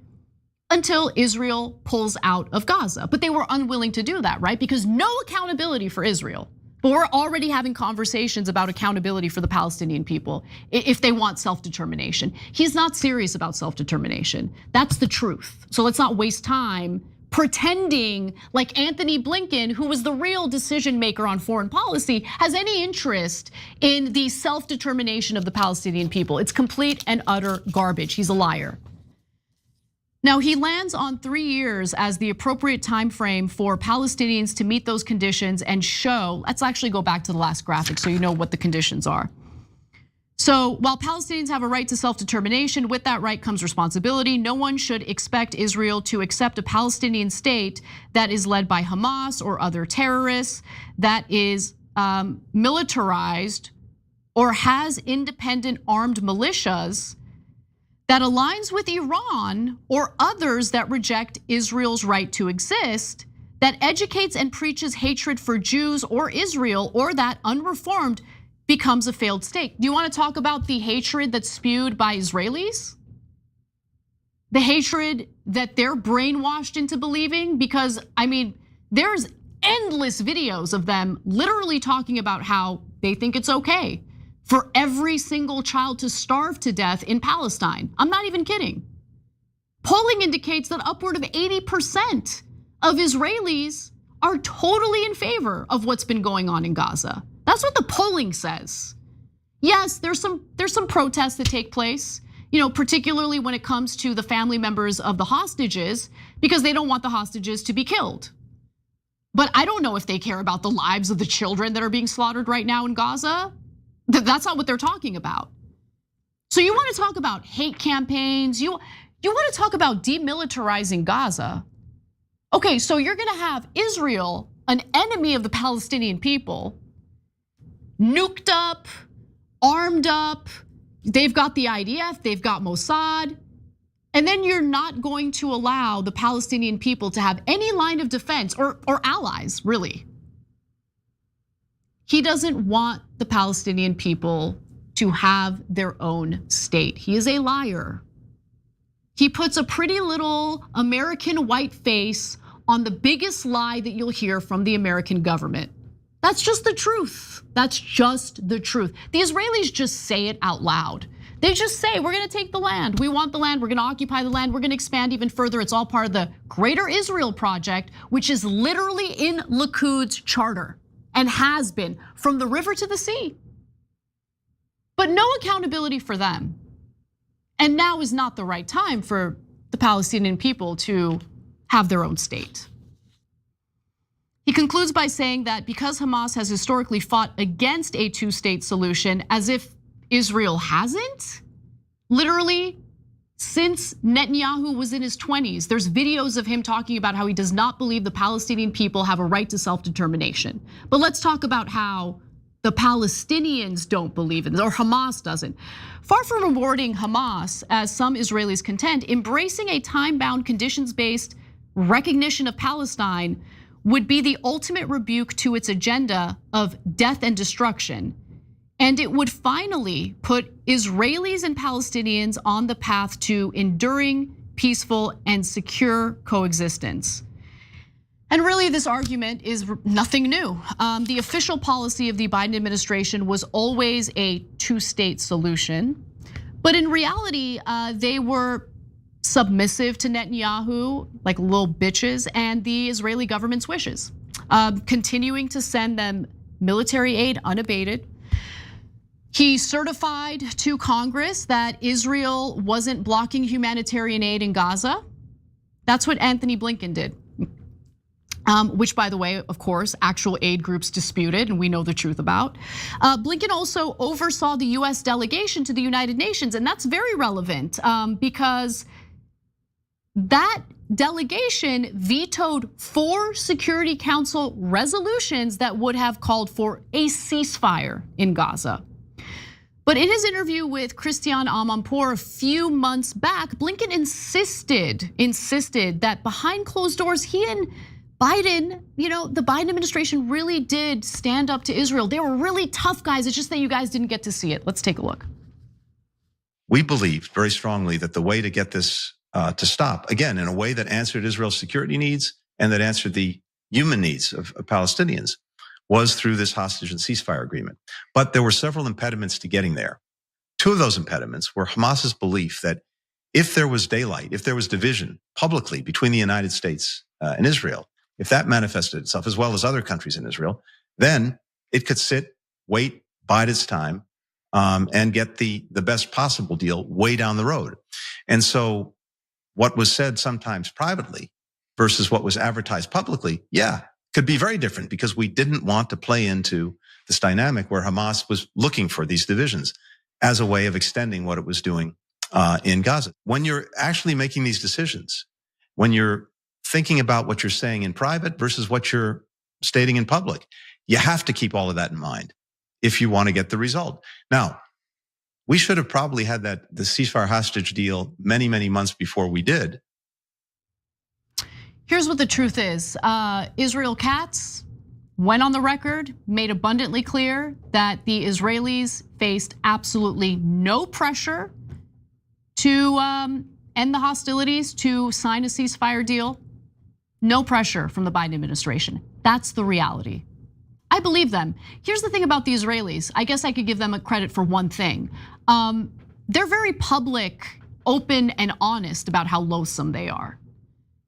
until Israel pulls out of Gaza. But they were unwilling to do that, right? Because no accountability for Israel. But we're already having conversations about accountability for the Palestinian people if they want self-determination. He's not serious about self-determination. That's the truth. So let's not waste time pretending like Antony Blinken, who was the real decision maker on foreign policy, has any interest in the self-determination of the Palestinian people. It's complete and utter garbage. He's a liar. Now, he lands on 3 years as the appropriate time frame for Palestinians to meet those conditions and show. Let's actually go back to the last graphic so you know what the conditions are. So while Palestinians have a right to self-determination, with that right comes responsibility. No one should expect Israel to accept a Palestinian state that is led by Hamas or other terrorists, that is militarized or has independent armed militias, that aligns with Iran or others that reject Israel's right to exist, that educates and preaches hatred for Jews or Israel, or that unreformed becomes a failed state. Do you want to talk about the hatred that's spewed by Israelis? The hatred that they're brainwashed into believing? Because I mean, there's endless videos of them literally talking about how they think it's okay for every single child to starve to death in Palestine. I'm not even kidding. Polling indicates that upward of 80% of Israelis are totally in favor of what's been going on in Gaza. That's what the polling says. Yes, there's some protests that take place, particularly when it comes to the family members of the hostages, because they don't want the hostages to be killed. But I don't know if they care about the lives of the children that are being slaughtered right now in Gaza. That's not what they're talking about. So you want to talk about hate campaigns, you want to talk about demilitarizing Gaza. Okay, so you're gonna have Israel, an enemy of the Palestinian people, nuked up, armed up, they've got the IDF, they've got Mossad, and then you're not going to allow the Palestinian people to have any line of defense or allies, really. He doesn't want the Palestinian people to have their own state. He is a liar. He puts a pretty little American white face on the biggest lie that you'll hear from the American government. That's just the truth. That's just the truth. The Israelis just say it out loud. They just say, we're gonna take the land. We want the land, we're gonna occupy the land, we're gonna expand even further. It's all part of the Greater Israel Project, which is literally in Likud charter and has been from the river to the sea. But no accountability for them. And now is not the right time for the Palestinian people to have their own state. He concludes by saying that because Hamas has historically fought against a two-state solution, as if Israel hasn't, literally since Netanyahu was in his 20s, there's videos of him talking about how he does not believe the Palestinian people have a right to self-determination. But let's talk about how the Palestinians don't believe in it, or Hamas doesn't. Far from rewarding Hamas, as some Israelis contend, embracing a time-bound, conditions-based recognition of Palestine would be the ultimate rebuke to its agenda of death and destruction. And it would finally put Israelis and Palestinians on the path to enduring, peaceful, and secure coexistence. And really, this argument is nothing new. The official policy of the Biden administration was always a two-state solution. But in reality, they were submissive to Netanyahu, like little bitches, and the Israeli government's wishes, continuing to send them military aid unabated. He certified to Congress that Israel wasn't blocking humanitarian aid in Gaza. That's what Antony Blinken did. Which, by the way, of course, actual aid groups disputed, and we know the truth about. Blinken also oversaw the US delegation to the United Nations, and that's very relevant because that delegation vetoed 4 Security Council resolutions that would have called for a ceasefire in Gaza. But in his interview with Christiane Amanpour a few months back, Blinken insisted that behind closed doors, he and Biden, the Biden administration really did stand up to Israel. They were really tough guys. It's just that you guys didn't get to see it. Let's take a look. We believed very strongly that the way to get this to stop, again, in a way that answered Israel's security needs and that answered the human needs of Palestinians, was through this hostage and ceasefire agreement. But there were several impediments to getting there. 2 of those impediments were Hamas's belief that if there was daylight, if there was division publicly between the United States in Israel, if that manifested itself, as well as other countries in Israel, then it could sit, wait, bide its time, and get the best possible deal way down the road. And so what was said sometimes privately versus what was advertised publicly, could be very different, because we didn't want to play into this dynamic where Hamas was looking for these divisions as a way of extending what it was doing in Gaza. When you're actually making these decisions, when you're thinking about what you're saying in private versus what you're stating in public, you have to keep all of that in mind if you want to get the result. Now, we should have probably had the ceasefire hostage deal many, many months before we did. Here's what the truth is. Israel Katz went on the record, made abundantly clear that the Israelis faced absolutely no pressure to end the hostilities, to sign a ceasefire deal. No pressure from the Biden administration. That's the reality. I believe them. Here's the thing about the Israelis. I guess I could give them a credit for one thing. They're very public, open, and honest about how loathsome they are.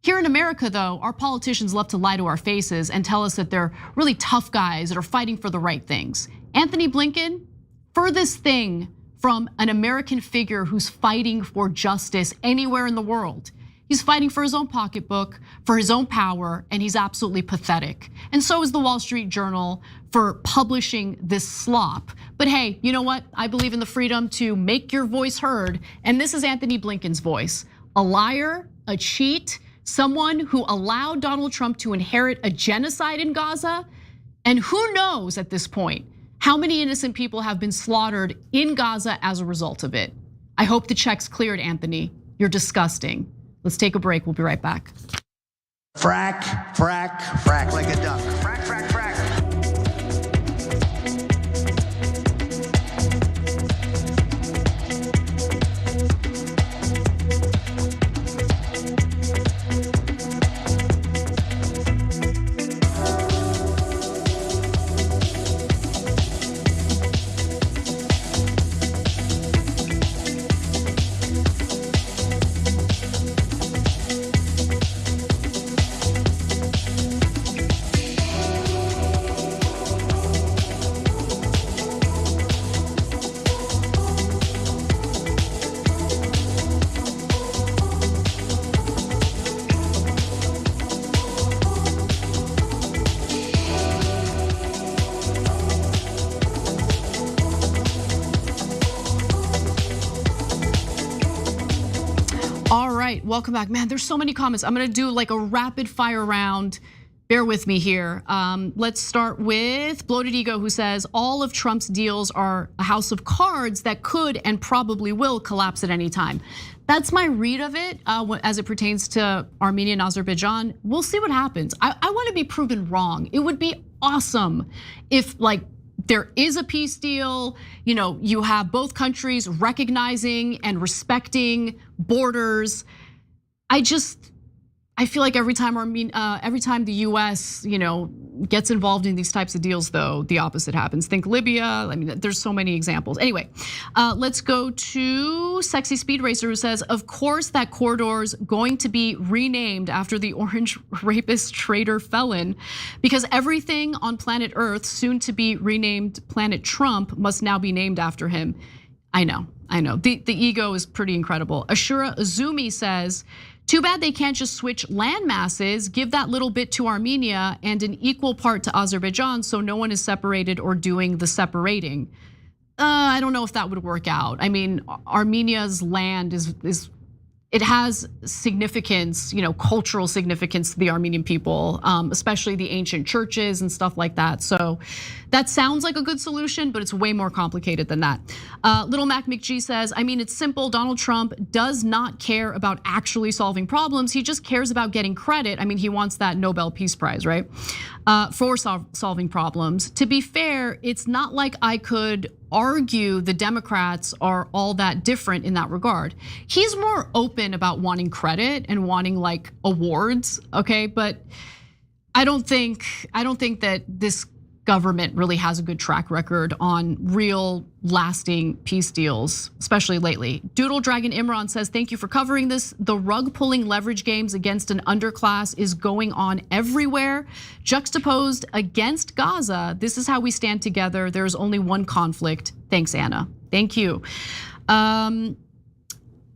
Here in America, though, our politicians love to lie to our faces and tell us that they're really tough guys that are fighting for the right things. Antony Blinken, furthest thing from an American figure who's fighting for justice anywhere in the world. He's fighting for his own pocketbook, for his own power, and he's absolutely pathetic. And so is the Wall Street Journal for publishing this slop. But hey, you know what? I believe in the freedom to make your voice heard, and this is Antony Blinken's voice. A liar, a cheat, someone who allowed Donald Trump to inherit a genocide in Gaza, and who knows at this point how many innocent people have been slaughtered in Gaza as a result of it. I hope the check's cleared, Anthony. You're disgusting. Let's take a break. We'll be right back. Frack, frack, frack like a duck. Frack, frack, frack. Welcome back. Man, there's so many comments. I'm gonna do like a rapid fire round. Bear with me here. Let's start with Bloated Ego, who says all of Trump's deals are a house of cards that could and probably will collapse at any time. That's my read of it as it pertains to Armenia and Azerbaijan. We'll see what happens. I want to be proven wrong. It would be awesome if there is a peace deal, you have both countries recognizing and respecting borders. I feel like every time the US, gets involved in these types of deals, though, the opposite happens. Think Libya. I mean, there's so many examples. Anyway, let's go to Sexy Speed Racer, who says, of course that corridor's going to be renamed after the orange rapist traitor felon, because everything on planet Earth, soon to be renamed Planet Trump, must now be named after him. I know. The ego is pretty incredible. Ashura Azumi says, too bad they can't just switch land masses, give that little bit to Armenia and an equal part to Azerbaijan so no one is separated or doing the separating. I don't know if that would work out. I mean, Armenia's land it has significance, cultural significance to the Armenian people, especially the ancient churches and stuff like that. So that sounds like a good solution, but it's way more complicated than that. Little Mac McG says, I mean, it's simple. Donald Trump does not care about actually solving problems. He just cares about getting credit. I mean, he wants that Nobel Peace Prize, right? For solving problems. To be fair, it's not like I could argue the Democrats are all that different in that regard. He's more open about wanting credit and wanting awards, okay? But I don't think that this government really has a good track record on real lasting peace deals, especially lately. Doodle Dragon Imran says, thank you for covering this. The rug pulling leverage games against an underclass is going on everywhere. Juxtaposed against Gaza, this is how we stand together. There's only one conflict. Thanks, Anna. Thank you.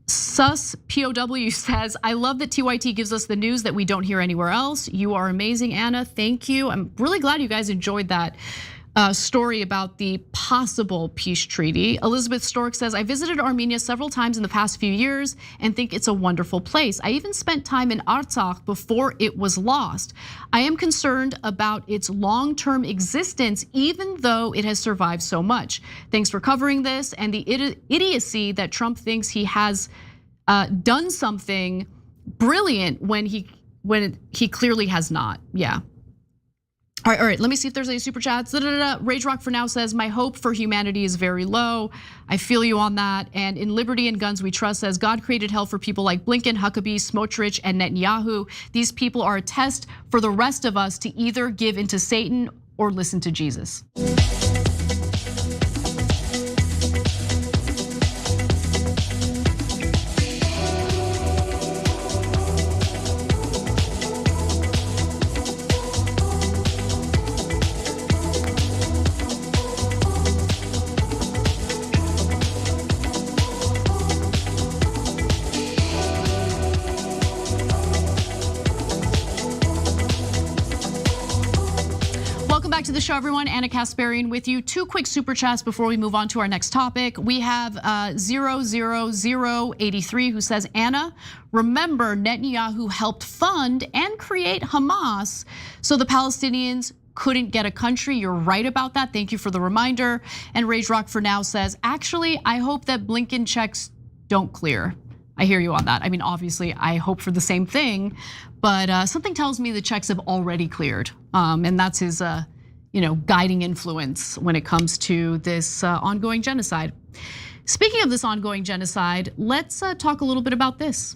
Sus POW says, I love that TYT gives us the news that we don't hear anywhere else. You are amazing, Anna. Thank you. I'm really glad you guys enjoyed that story about the possible peace treaty. Elizabeth Stork says, I visited Armenia several times in the past few years and think it's a wonderful place. I even spent time in Artsakh before it was lost. I am concerned about its long-term existence, even though it has survived so much. Thanks for covering this and the idiocy that Trump thinks he has done something brilliant when he clearly has not. Yeah. All right, let me see if there's any super chats. Rage Rock for now says, my hope for humanity is very low. I feel you on that. And in Liberty and Guns We Trust says, God created hell for people like Blinken, Huckabee, Smotrich, and Netanyahu. These people are a test for the rest of us to either give into Satan or listen to Jesus. To the show, everyone. Anna Kasparian with you. Two quick super chats before we move on to our next topic. We have 00083 who says, Anna, remember Netanyahu helped fund and create Hamas so the Palestinians couldn't get a country. You're right about that. Thank you for the reminder. And Rage Rock for now says, actually, I hope that Blinken checks don't clear. I hear you on that. I mean, obviously, I hope for the same thing, but something tells me the checks have already cleared, and that's his guiding influence when it comes to this ongoing genocide. Speaking of this ongoing genocide, let's talk a little bit about this.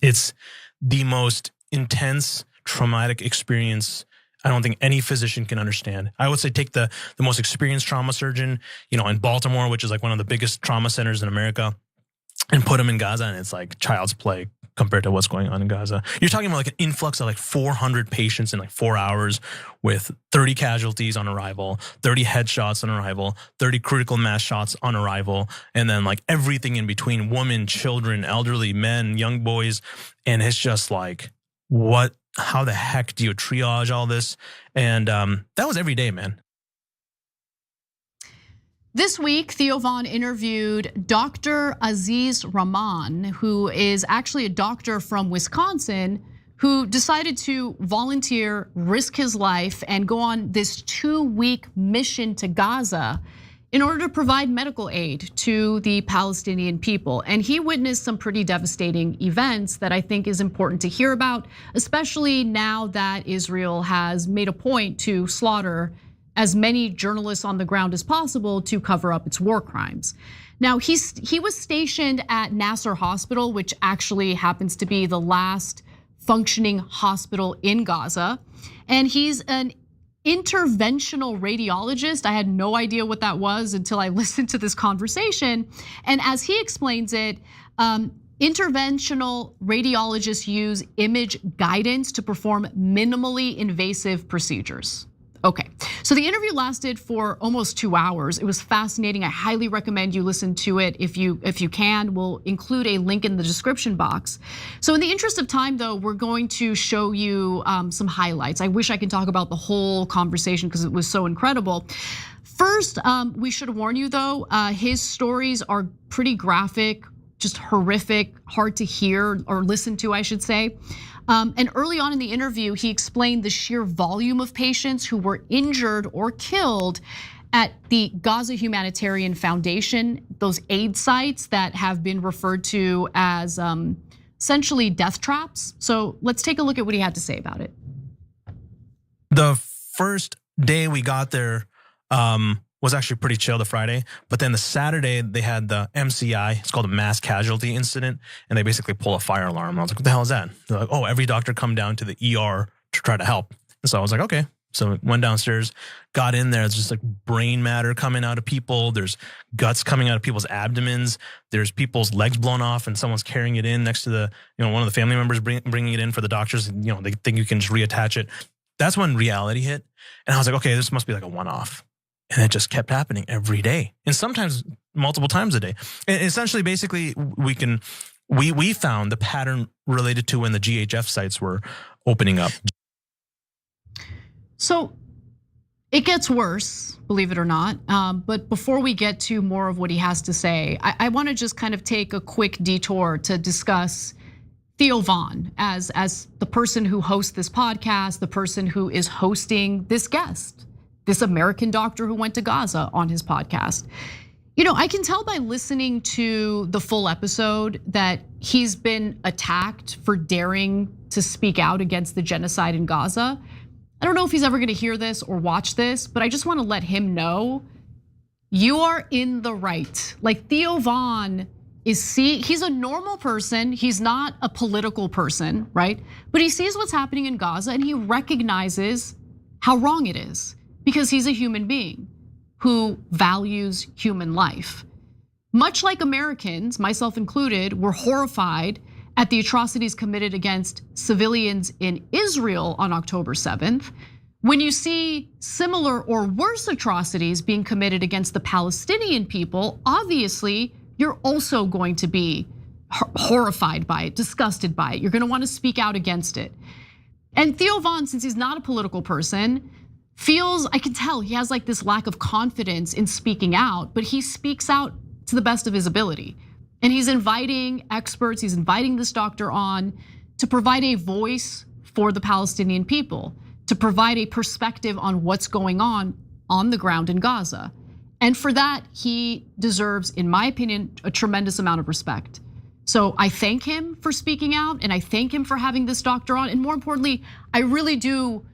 It's the most intense, traumatic experience I don't think any physician can understand. I would say take the most experienced trauma surgeon, in Baltimore, which is like one of the biggest trauma centers in America, and put him in Gaza, and it's like child's play compared to what's going on in Gaza. You're talking about like an influx of like 400 patients in like 4 hours with 30 casualties on arrival, 30 headshots on arrival, 30 critical mass shots on arrival, and then like everything in between, women, children, elderly, men, young boys. And it's just like, how the heck do you triage all this? And that was every day, man. This week, Theo Von interviewed Dr. Aziz Rahman, who is actually a doctor from Wisconsin, who decided to volunteer, risk his life, and go on this 2-week mission to Gaza in order to provide medical aid to the Palestinian people. And he witnessed some pretty devastating events that I think is important to hear about, especially now that Israel has made a point to slaughter as many journalists on the ground as possible to cover up its war crimes. Now, he was stationed at Nasser Hospital, which actually happens to be the last functioning hospital in Gaza. And he's an interventional radiologist. I had no idea what that was until I listened to this conversation. And as he explains it, interventional radiologists use image guidance to perform minimally invasive procedures. Okay, so the interview lasted for almost 2 hours. It was fascinating. I highly recommend you listen to it if you can. We'll include a link in the description box. So in the interest of time, though, we're going to show you some highlights. I wish I could talk about the whole conversation because it was so incredible. First, we should warn you though, his stories are pretty graphic, just horrific, hard to hear or listen to, I should say. And early on in the interview, he explained the sheer volume of patients who were injured or killed at the Gaza Humanitarian Foundation, those aid sites that have been referred to as essentially death traps. So let's take a look at what he had to say about it. The first day we got there was actually pretty chill, the Friday. But then the Saturday, they had the MCI, it's called a mass casualty incident, and they basically pull a fire alarm. I was like, what the hell is that? They're like, oh, every doctor come down to the ER to try to help. And so I was like, okay, So went downstairs, got in there. It's just like brain matter coming out of people. There's guts coming out of people's abdomens. There's people's legs blown off, and someone's carrying it in next to the, one of the family members bringing it in for the doctors. And, they think you can just reattach it. That's when reality hit. And I was like, okay, this must be like a one-off. And it just kept happening every day, and sometimes multiple times a day. And essentially, basically, we found the pattern related to when the GHF sites were opening up. So it gets worse, believe it or not. But before we get to more of what he has to say, I want to just kind of take a quick detour to discuss Theo Von as the person who hosts this podcast, the person who is hosting this guest, this American doctor who went to Gaza on his podcast. I can tell by listening to the full episode that he's been attacked for daring to speak out against the genocide in Gaza. I don't know if he's ever gonna hear this or watch this, but I just wanna let him know, you are in the right. Like Theo Von he's a normal person. He's not a political person, right? But he sees what's happening in Gaza and he recognizes how wrong it is because he's a human being who values human life. Much like Americans, myself included, were horrified at the atrocities committed against civilians in Israel on October 7th. When you see similar or worse atrocities being committed against the Palestinian people, obviously you're also going to be horrified by it, disgusted by it. You're gonna wanna speak out against it. And Theo Von, since he's not a political person, I can tell he has like this lack of confidence in speaking out, but he speaks out to the best of his ability. And he's inviting experts, he's inviting this doctor on to provide a voice for the Palestinian people, to provide a perspective on what's going on the ground in Gaza. And for that, he deserves, in my opinion, a tremendous amount of respect. So I thank him for speaking out and I thank him for having this doctor on. And more importantly, I really do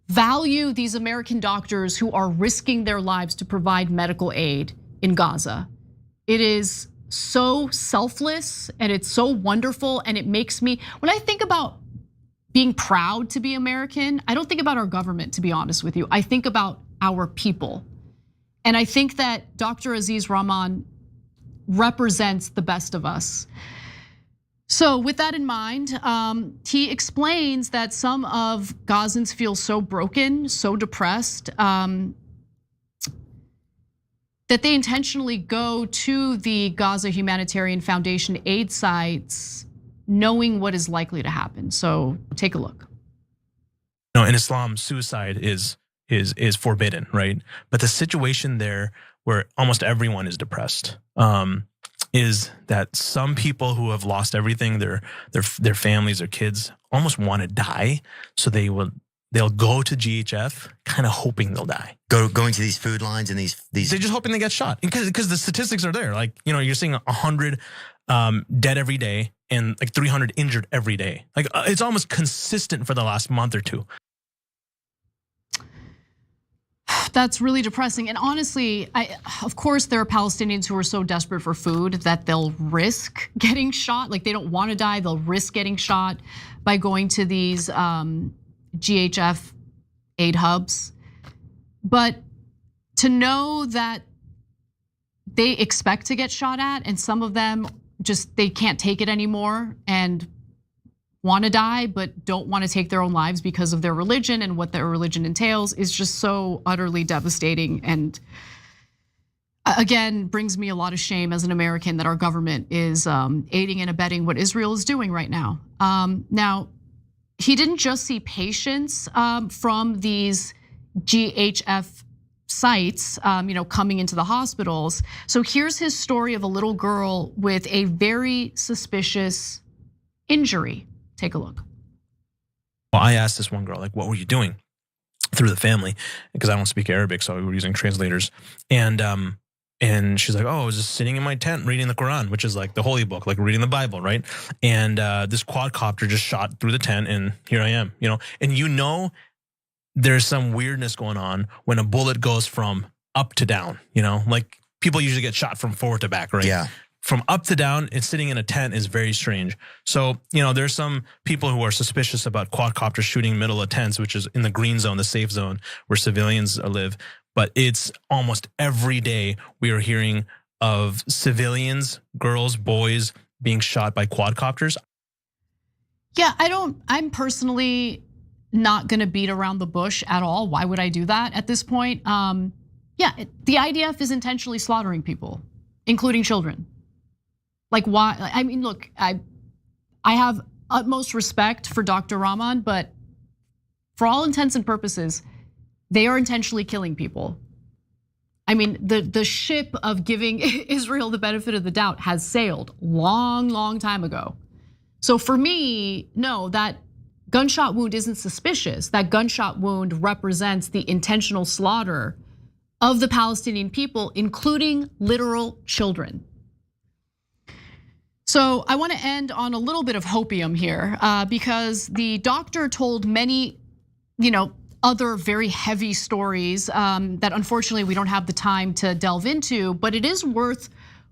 value these American doctors who are risking their lives to provide medical aid in Gaza. It is so selfless and it's so wonderful, and it makes me, when I think about being proud to be American, I don't think about our government, to be honest with you. I think about our people. And I think that Dr. Aziz Rahman represents the best of us. So with that in mind, he explains that some of Gazans feel so broken, so depressed, that they intentionally go to the Gaza Humanitarian Foundation aid sites knowing what is likely to happen. So take a look. In Islam, suicide is forbidden, right? But the situation there where almost everyone is depressed is that some people who have lost everything, their families, their kids, almost want to die. So they'll go to GHF, kind of hoping they'll die. Going to these food lines and these. They're just hoping they get shot because the statistics are there. Like you're seeing 100 dead every day and like 300 injured every day. Like it's almost consistent for the last month or two. That's really depressing. And honestly, of course, there are Palestinians who are so desperate for food that they'll risk getting shot. Like they don't want to die, they'll risk getting shot by going to these GHF aid hubs. But to know that they expect to get shot at, and some of them they can't take it anymore and want to die, but don't want to take their own lives because of their religion and what their religion entails, is just so utterly devastating. And again, brings me a lot of shame as an American that our government is aiding and abetting what Israel is doing right now. Now, he didn't just see patients from these GHF sites, coming into the hospitals. So here's his story of a little girl with a very suspicious injury. Take a look. Well, I asked this one girl, like, what were you doing through the family? Because I don't speak Arabic, so we were using translators. And she's like, oh, I was just sitting in my tent reading the Quran, which is like the holy book, like reading the Bible, right? And this quadcopter just shot through the tent, and here I am, And there's some weirdness going on when a bullet goes from up to down, like people usually get shot from forward to back, right? Yeah. from up to down, and sitting in a tent is very strange. So, there's some people who are suspicious about quadcopters shooting middle of tents, which is in the green zone, the safe zone where civilians live. But it's almost every day we are hearing of civilians, girls, boys being shot by quadcopters. Yeah, I'm personally not gonna beat around the bush at all. Why would I do that at this point? Yeah, the IDF is intentionally slaughtering people, including children. Like why? I mean, look, I have utmost respect for Dr. Rahman, but for all intents and purposes, they are intentionally killing people. I mean, the ship of giving Israel the benefit of the doubt has sailed long time ago. So for me, no, that gunshot wound isn't suspicious. That gunshot wound represents the intentional slaughter of the Palestinian people, including literal children. So I want to end on a little bit of hopium here, because the doctor told many, other very heavy stories that unfortunately we don't have the time to delve into, but it is worth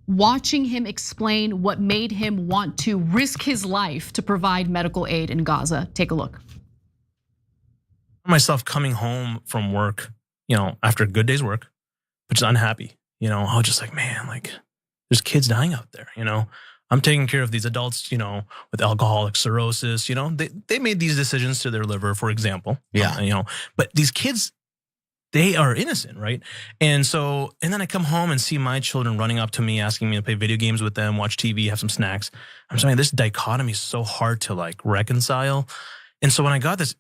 watching him explain what made him want to risk his life to provide medical aid in Gaza. Take a look. Myself coming home from work, after a good day's work, but just unhappy. I was just like, man, like there's kids dying out there. I'm taking care of these adults, with alcoholic cirrhosis. They made these decisions to their liver, for example. Yeah. But these kids, they are innocent, right? And then I come home and see my children running up to me, asking me to play video games with them, watch TV, have some snacks. I'm saying this dichotomy is so hard to like reconcile. And so when I got this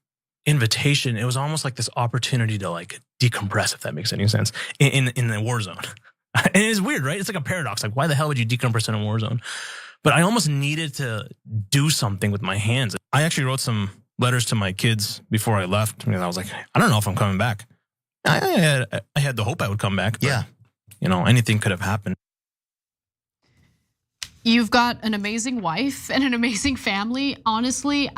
invitation, it was almost like this opportunity to like decompress, if that makes any sense, in the war zone. And it's weird, right? It's like a paradox. Like, why the hell would you decompress in a war zone? But I almost needed to do something with my hands. I actually wrote some letters to my kids before I left. I was like, I don't know if I'm coming back. I had the hope I would come back. But, anything could have happened. You've got an amazing wife and an amazing family. Honestly,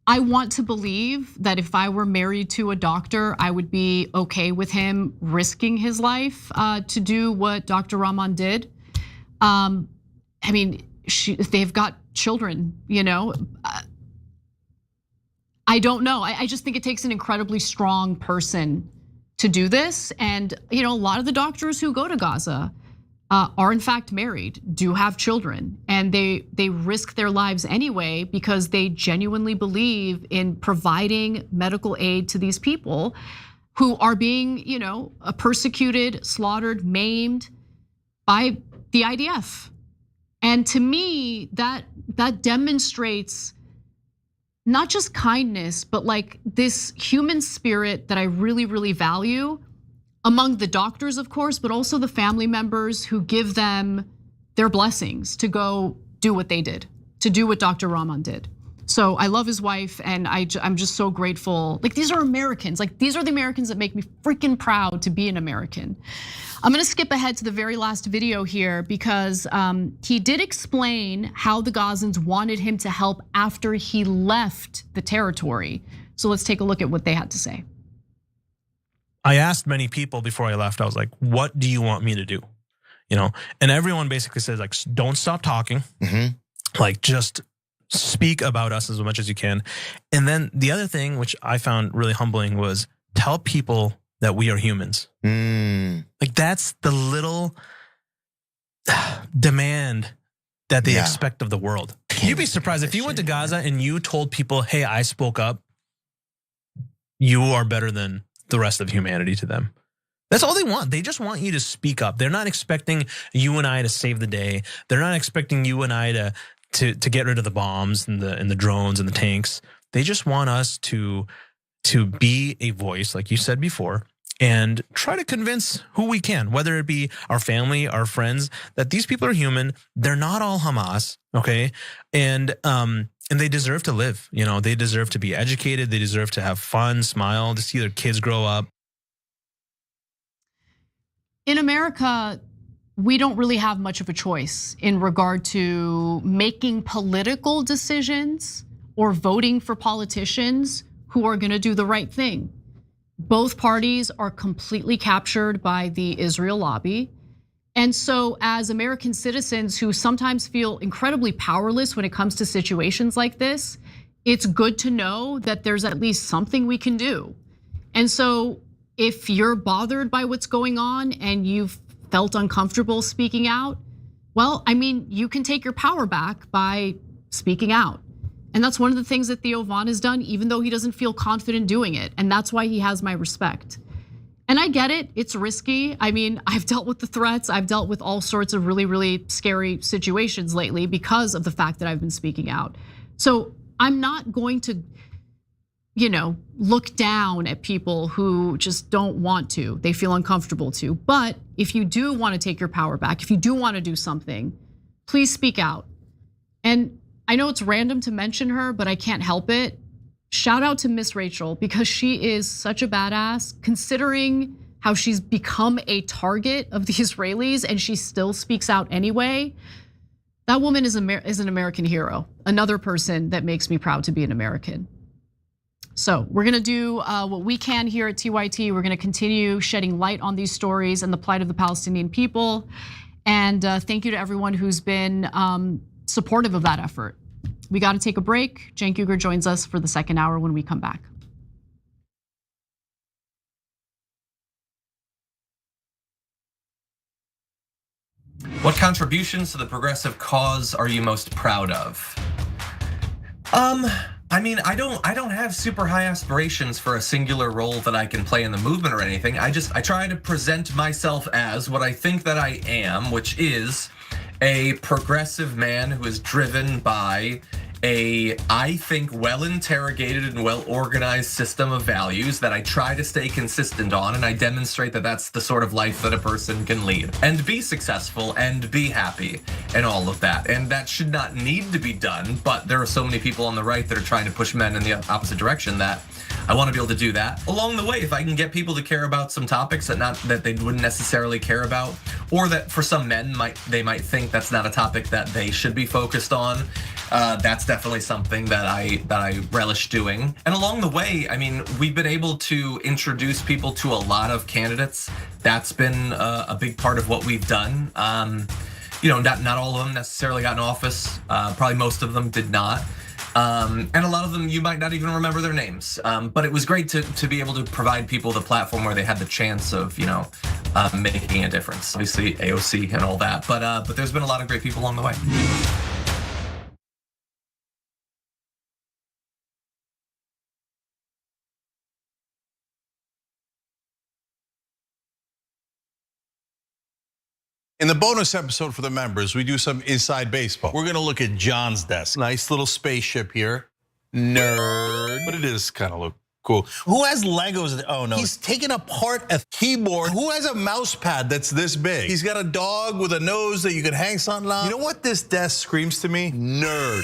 I want to believe that if I were married to a doctor, I would be okay with him risking his life to do what Dr. Rahman did. I mean, they've got children, I don't know. I just think it takes an incredibly strong person to do this. And a lot of the doctors who go to Gaza are in fact married, do have children, and they risk their lives anyway because they genuinely believe in providing medical aid to these people who are being, persecuted, slaughtered, maimed by the IDF. And to me, that demonstrates not just kindness, but like this human spirit that I really, really value among the doctors, of course, but also the family members who give them their blessings to go do what they did, to do what Dr. Rahman did. So I love his wife, and I'm just so grateful. Like, these are Americans. Like, these are the Americans that make me freaking proud to be an American. I'm gonna skip ahead to the very last video here because he did explain how the Gazans wanted him to help after he left the territory. So let's take a look at what they had to say. I asked many people before I left, I was like, what do you want me to do? And everyone basically says like, don't stop talking. Like, just speak about us as much as you can. And then the other thing, which I found really humbling, was tell people that we are humans. Like, that's the little demand that they expect of the world. You'd be surprised if you went to Gaza and you told people, hey, I spoke up, you are better than the rest of humanity to them. That's all they want. They just want you to speak up. They're not expecting you and I to save the day. They're not expecting you and I to get rid of the bombs and the drones and the tanks. They just want us to be a voice, like you said before, and try to convince who we can, whether it be our family, our friends, that these people are human. They're not all Hamas, okay? And they deserve to live. They deserve to be educated. They deserve to have fun, smile, to see their kids grow up. In America, we don't really have much of a choice in regard to making political decisions or voting for politicians who are gonna do the right thing. Both parties are completely captured by the Israel lobby. And so as American citizens who sometimes feel incredibly powerless when it comes to situations like this, it's good to know that there's at least something we can do. And so if you're bothered by what's going on and you've felt uncomfortable speaking out, well, I mean, you can take your power back by speaking out. And that's one of the things that Theo has done, even though he doesn't feel confident doing it. And that's why he has my respect. And I get it, it's risky. I mean, I've dealt with the threats. I've dealt with all sorts of really, really scary situations lately because of the fact that I've been speaking out. So I'm not going to, look down at people who just don't want to. They feel uncomfortable to. But if you do want to take your power back, if you do want to do something, please speak out. And I know it's random to mention her, but I can't help it. Shout out to Miss Rachel because she is such a badass considering how she's become a target of the Israelis and she still speaks out anyway. That woman is an American hero, another person that makes me proud to be an American. So we're gonna do what we can here at TYT. We're gonna continue shedding light on these stories and the plight of the Palestinian people. And thank you to everyone who's been supportive of that effort. We got to take a break. Cenk Uygur joins us for the second hour when we come back. What contributions to the progressive cause are you most proud of? I mean, I don't have super high aspirations for a singular role that I can play in the movement or anything. I try to present myself as what I think that I am, which is a progressive man who is driven by a, I think, well-interrogated and well-organized system of values that I try to stay consistent on, and I demonstrate that that's the sort of life that a person can lead and be successful and be happy and all of that. And that should not need to be done, but there are so many people on the right that are trying to push men in the opposite direction that I want to be able to do that. Along the way, if I can get people to care about some topics that they wouldn't necessarily care about, or that for some men they might think that's not a topic that they should be focused on, that's definitely something that I relish doing. And along the way, I mean, we've been able to introduce people to a lot of candidates. That's been a big part of what we've done. Not all of them necessarily got in office. Probably most of them did not. And a lot of them you might not even remember their names. But it was great to be able to provide people the platform where they had the chance of, making a difference. Obviously AOC and all that, but there's been a lot of great people along the way. In the bonus episode for the members, we do some inside baseball. We're gonna look at John's desk. Nice little spaceship here. Nerd. But it is kind of look cool. Who has Legos? Oh no. He's taken apart a keyboard. Who has a mouse pad that's this big? He's got a dog with a nose that you can hang something on. You know what this desk screams to me? Nerd.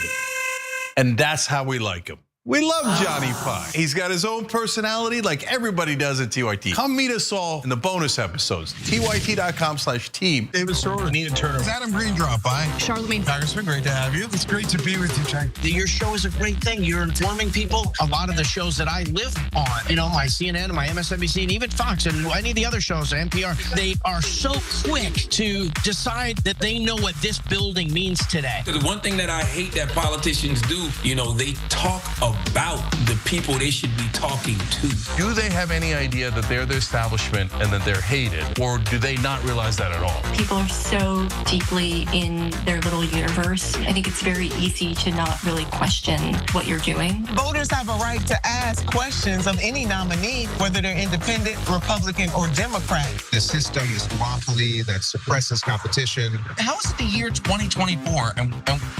And that's how we like him. We love Johnny Pie. He's got his own personality like everybody does at TYT. Come meet us all in the bonus episodes. TYT.com/team. David Sorrell, Anita Turner. Adam Green drop by. Charlemagne. Congressman, great to have you. It's great to be with you, Cenk. Your show is a great thing. You're informing people. A lot of the shows that I live on, my CNN and my MSNBC and even Fox and any of the other shows, NPR, they are so quick to decide that they know what this building means today. The one thing that I hate that politicians do, they talk about the people they should be talking to. Do they have any idea that they're the establishment and that they're hated, or do they not realize that at all? People are so deeply in their little universe. I think it's very easy to not really question what you're doing. Voters have a right to ask questions of any nominee, whether they're independent, Republican, or Democrat. The system is duopoly that suppresses competition. How is it the year 2024 and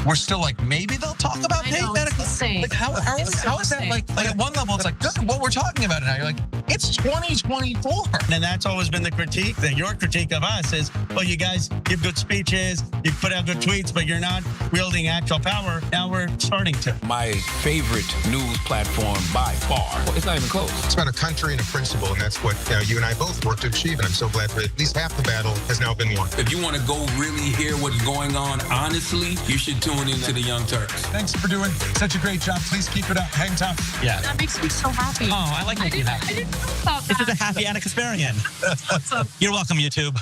we're still like, maybe they'll talk about paid medical? Like how is that like at one level it's like, this is what we're talking about now. You're like, it's 2024. And that's always been the critique, your critique of us is, well, you guys give good speeches, you put out good tweets, but you're not wielding actual power. Now we're starting to. My favorite news platform by far. It's not even close. It's about a country and a principle, and that's what you and I both work to achieve, and I'm so glad that at least half the battle has now been won. If you want to go really hear what's going on, honestly, you should tune into the Young Turks. Thanks for doing such a great job. Please keep it up. Hang tough. Yeah. That makes me so happy. Oh, I like making you happy. I didn't know about that. This is a happy Anna Kasparian. You're welcome, YouTube.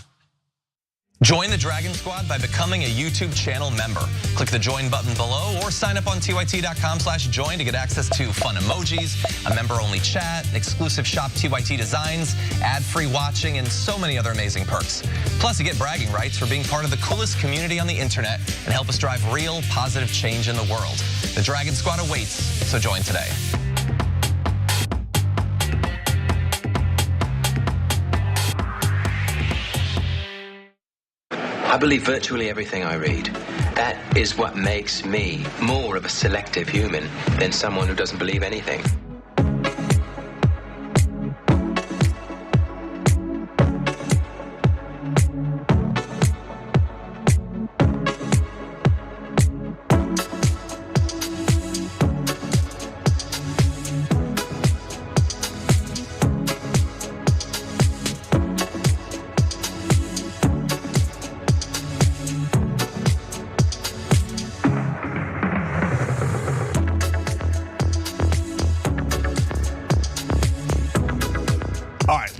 Join the Dragon Squad by becoming a YouTube channel member. Click the join button below or sign up on tyt.com/join to get access to fun emojis, a member-only chat, exclusive shop TYT designs, ad-free watching, and so many other amazing perks. Plus, you get bragging rights for being part of the coolest community on the internet and help us drive real positive change in the world. The Dragon Squad awaits, so join today. I believe virtually everything I read. That is what makes me more of a selective human than someone who doesn't believe anything.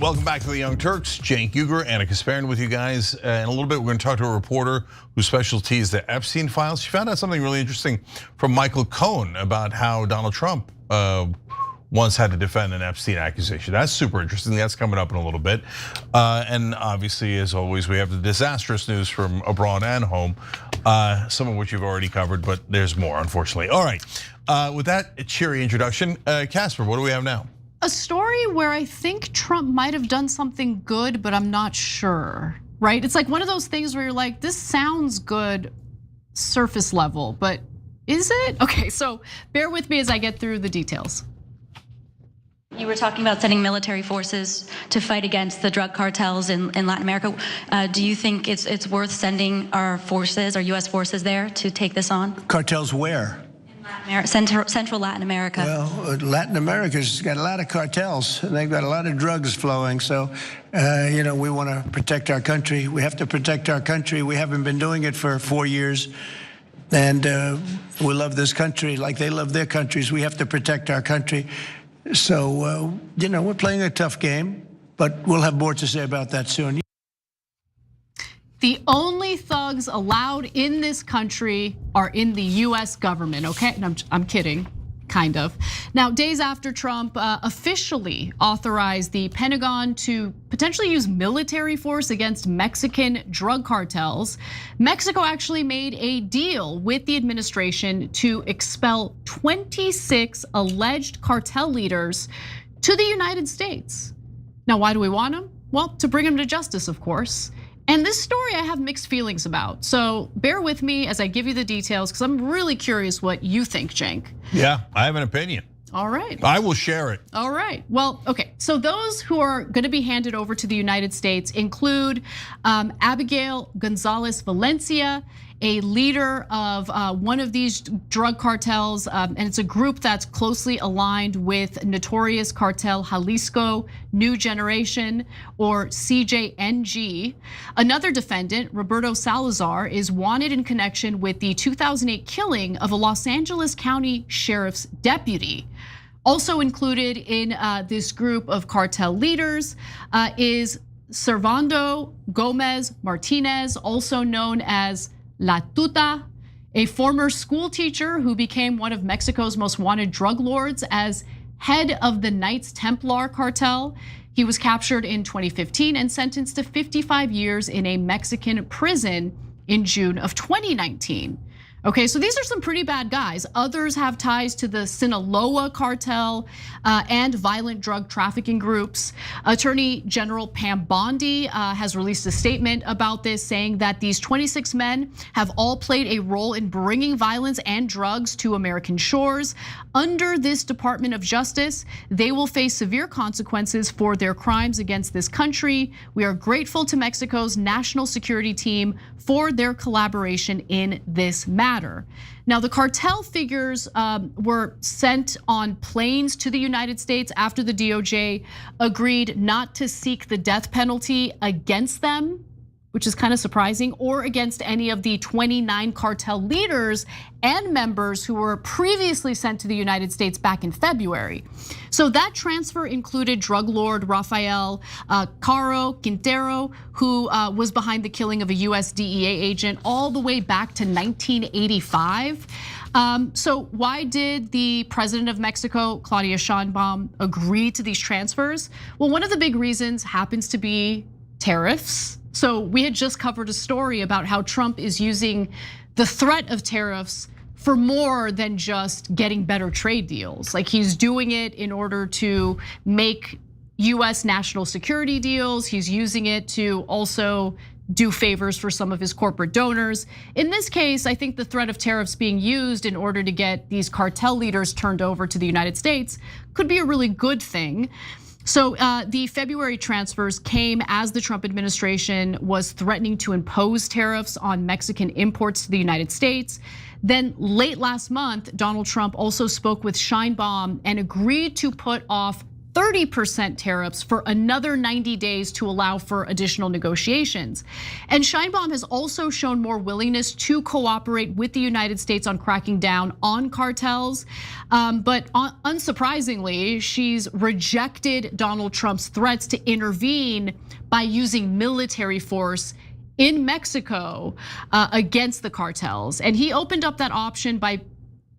Welcome back to the Young Turks. Cenk Uygur, Ana Kasparian with you guys. In a little bit, we're going to talk to a reporter whose specialty is the Epstein files. She found out something really interesting from Michael Cohen about how Donald Trump once had to defend an Epstein accusation. That's super interesting. That's coming up in a little bit. And obviously, as always, we have the disastrous news from abroad and home, some of which you've already covered, but there's more, unfortunately. All right, with that cheery introduction, Casper, what do we have now? A story where I think Trump might have done something good, but I'm not sure, right? It's like one of those things where you're like, this sounds good surface level, but is it? Okay, so bear with me as I get through the details. You were talking about sending military forces to fight against the drug cartels in Latin America. Do you think it's worth sending our forces, our US forces there to take this on? Cartels where? Central Latin America. Well, Latin America's got a lot of cartels, and they've got a lot of drugs flowing. So, we want to protect our country. We have to protect our country. We haven't been doing it for 4 years, and we love this country like they love their countries. We have to protect our country. So, we're playing a tough game, but we'll have more to say about that soon. The only thugs allowed in this country are in the US government, okay? And I'm kidding, kind of. Now, days after Trump officially authorized the Pentagon to potentially use military force against Mexican drug cartels, Mexico actually made a deal with the administration to expel 26 alleged cartel leaders to the United States. Now, why do we want them? Well, to bring them to justice, of course. And this story I have mixed feelings about. So bear with me as I give you the details, because I'm really curious what you think, Cenk. Yeah, I have an opinion. All right. I will share it. All right. Well, okay. So those who are going to be handed over to the United States include Abigail Gonzalez Valencia, a leader of one of these drug cartels, and it's a group that's closely aligned with notorious cartel Jalisco New Generation, or CJNG. Another defendant, Roberto Salazar, is wanted in connection with the 2008 killing of a Los Angeles County Sheriff's deputy. Also included in this group of cartel leaders is Servando Gomez Martinez, also known as La Tuta, a former school teacher who became one of Mexico's most wanted drug lords as head of the Knights Templar cartel. He was captured in 2015 and sentenced to 55 years in a Mexican prison in June of 2019. Okay, so these are some pretty bad guys. Others have ties to the Sinaloa cartel and violent drug trafficking groups. Attorney General Pam Bondi has released a statement about this, saying that these 26 men have all played a role in bringing violence and drugs to American shores. Under this Department of Justice, they will face severe consequences for their crimes against this country. We are grateful to Mexico's national security team for their collaboration in this matter. Now, the cartel figures were sent on planes to the United States after the DOJ agreed not to seek the death penalty against them. which is kind of surprising, or against any of the 29 cartel leaders and members who were previously sent to the United States back in February. So that transfer included drug lord Rafael Caro Quintero, who was behind the killing of a US DEA agent all the way back to 1985. So why did the president of Mexico, Claudia Sheinbaum, agree to these transfers? Well, one of the big reasons happens to be tariffs. So we had just covered a story about how Trump is using the threat of tariffs for more than just getting better trade deals. Like, he's doing it in order to make US national security deals. He's using it to also do favors for some of his corporate donors. In this case, I think the threat of tariffs being used in order to get these cartel leaders turned over to the United States could be a really good thing. So the February transfers came as the Trump administration was threatening to impose tariffs on Mexican imports to the United States. Then late last month, Donald Trump also spoke with Sheinbaum and agreed to put off 30% tariffs for another 90 days to allow for additional negotiations. And Sheinbaum has also shown more willingness to cooperate with the United States on cracking down on cartels. But unsurprisingly, she's rejected Donald Trump's threats to intervene by using military force in Mexico against the cartels. And he opened up that option by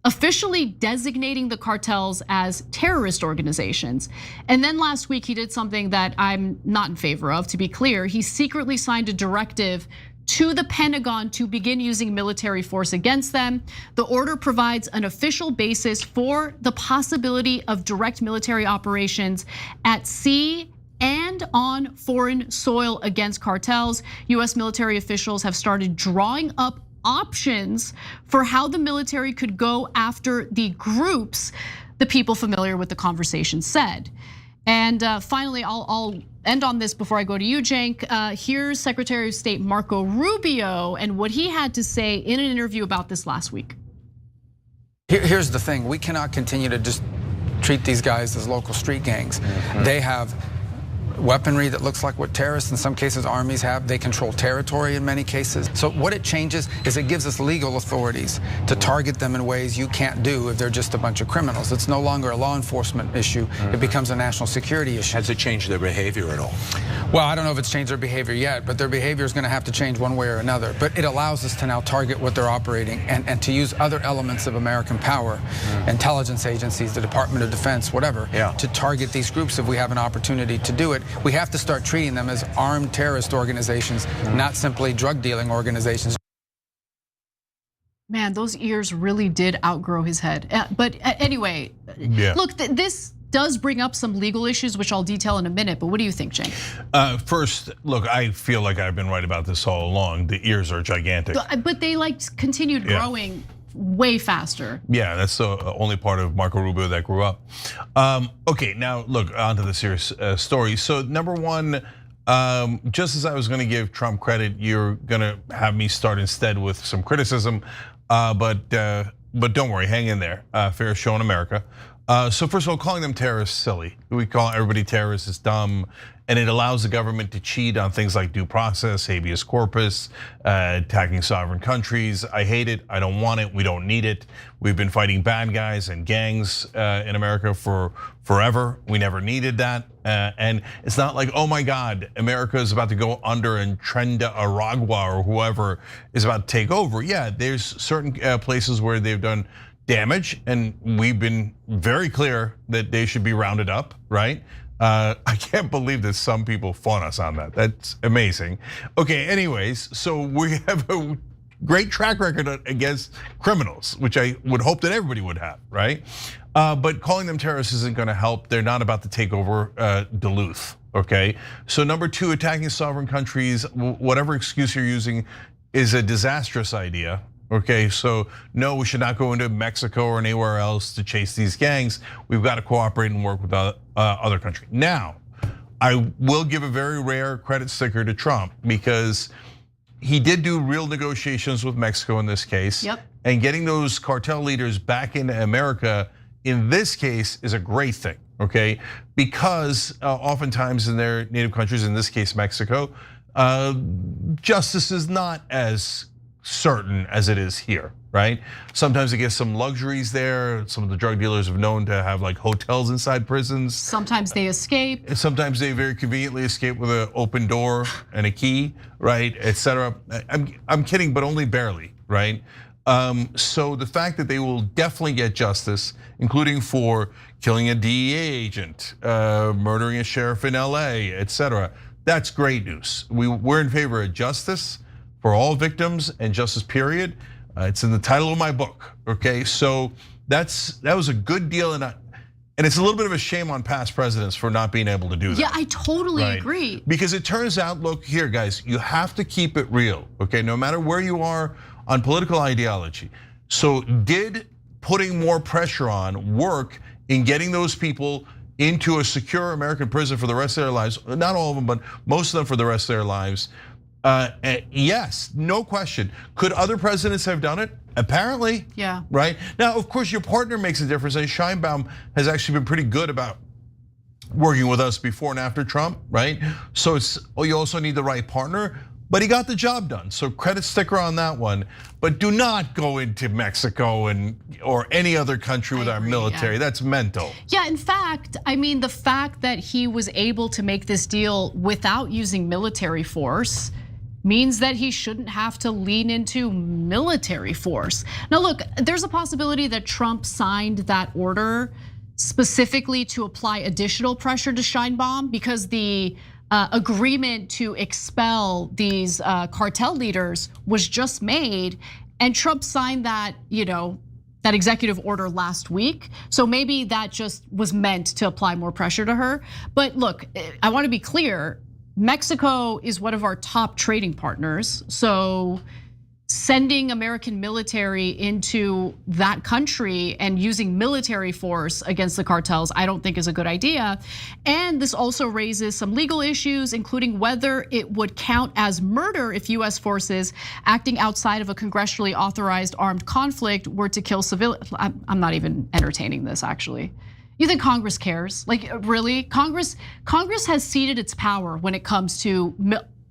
officially designating the cartels as terrorist organizations. And then last week he did something that I'm not in favor of, to be clear. He secretly signed a directive to the Pentagon to begin using military force against them. The order provides an official basis for the possibility of direct military operations at sea and on foreign soil against cartels. US military officials have started drawing up options for how the military could go after the groups, the people familiar with the conversation said. And finally, I'll end on this before I go to you, Cenk. Here's Secretary of State Marco Rubio and what he had to say in an interview about this last week. Here's the thing, we cannot continue to just treat these guys as local street gangs. They have weaponry that looks like what terrorists, in some cases armies have. They control territory in many cases. So what it changes is it gives us legal authorities to target them in ways you can't do if they're just a bunch of criminals. It's no longer a law enforcement issue. It becomes a national security issue. Has it changed their behavior at all? Well, I don't know if it's changed their behavior yet, but their behavior is going to have to change one way or another. But it allows us to now target what they're operating and to use other elements of American power, intelligence agencies, the Department of Defense, whatever, to target these groups if we have an opportunity to do it. We have to start treating them as armed terrorist organizations, not simply drug dealing organizations. Man, those ears really did outgrow his head. But anyway, look, this does bring up some legal issues, which I'll detail in a minute. But what do you think, Cenk? First, look, I feel like I've been right about this all along. The ears are gigantic. But they continued growing way faster. Yeah, that's the only part of Marco Rubio that grew up. Okay, now look, onto the serious story. So number one, just as I was gonna give Trump credit, you're gonna have me start instead with some criticism. But don't worry, hang in there. Fair show in America. So first of all, calling them terrorists silly. We call everybody terrorists, is dumb. And it allows the government to cheat on things like due process, habeas corpus, attacking sovereign countries. I hate it, I don't want it, we don't need it. We've been fighting bad guys and gangs in America for forever. We never needed that. And it's not like, oh my God, America is about to go under and Trenda Aragua or whoever is about to take over. Yeah, there's certain places where they've done damage, and we've been very clear that they should be rounded up, right? I can't believe that some people fought us on that. That's amazing. Okay, anyways, so we have a great track record against criminals, which I would hope that everybody would have, right? But calling them terrorists isn't gonna help. They're not about to take over Duluth, okay? So number two, attacking sovereign countries, whatever excuse you're using, is a disastrous idea. Okay, so no, we should not go into Mexico or anywhere else to chase these gangs. We've got to cooperate and work with other countries. Now, I will give a very rare credit sticker to Trump because he did do real negotiations with Mexico in this case. And getting those cartel leaders back into America in this case is a great thing, okay? Because oftentimes in their native countries, in this case Mexico, justice is not as certain as it is here, right? Sometimes they get some luxuries there. Some of the drug dealers have known to have like hotels inside prisons. Sometimes they escape. And sometimes they very conveniently escape with an open door and a key, right, etc. I'm kidding, but only barely, right? So the fact that they will definitely get justice, including for killing a DEA agent, murdering a sheriff in LA, etc. That's great news. We're in favor of justice for all victims and justice, period. It's in the title of my book, okay? So that was a good deal, and it's a little bit of a shame on past presidents for not being able to do that. Yeah, I totally agree. Because it turns out, look here, guys, you have to keep it real, okay? No matter where you are on political ideology. So did putting more pressure on work in getting those people into a secure American prison for the rest of their lives? Not all of them, but most of them for the rest of their lives. Yes, no question. Could other presidents have done it? Apparently. Yeah. Right? Now, of course, your partner makes a difference. And Scheinbaum has actually been pretty good about working with us before and after Trump, right? So you also need the right partner, but he got the job done. So credit sticker on that one. But do not go into Mexico or any other country with our military. That's mental. Yeah, in fact, I mean, the fact that he was able to make this deal without using military force means that he shouldn't have to lean into military force. Now look, there's a possibility that Trump signed that order specifically to apply additional pressure to Scheinbaum because the agreement to expel these cartel leaders was just made, and Trump signed that, that executive order last week. So maybe that just was meant to apply more pressure to her. But look, I want to be clear, Mexico is one of our top trading partners. So sending American military into that country and using military force against the cartels, I don't think is a good idea. And this also raises some legal issues, including whether it would count as murder if US forces acting outside of a congressionally authorized armed conflict were to kill civilians. I'm not even entertaining this, actually. You think Congress cares? Like, really? Congress has ceded its power when it comes to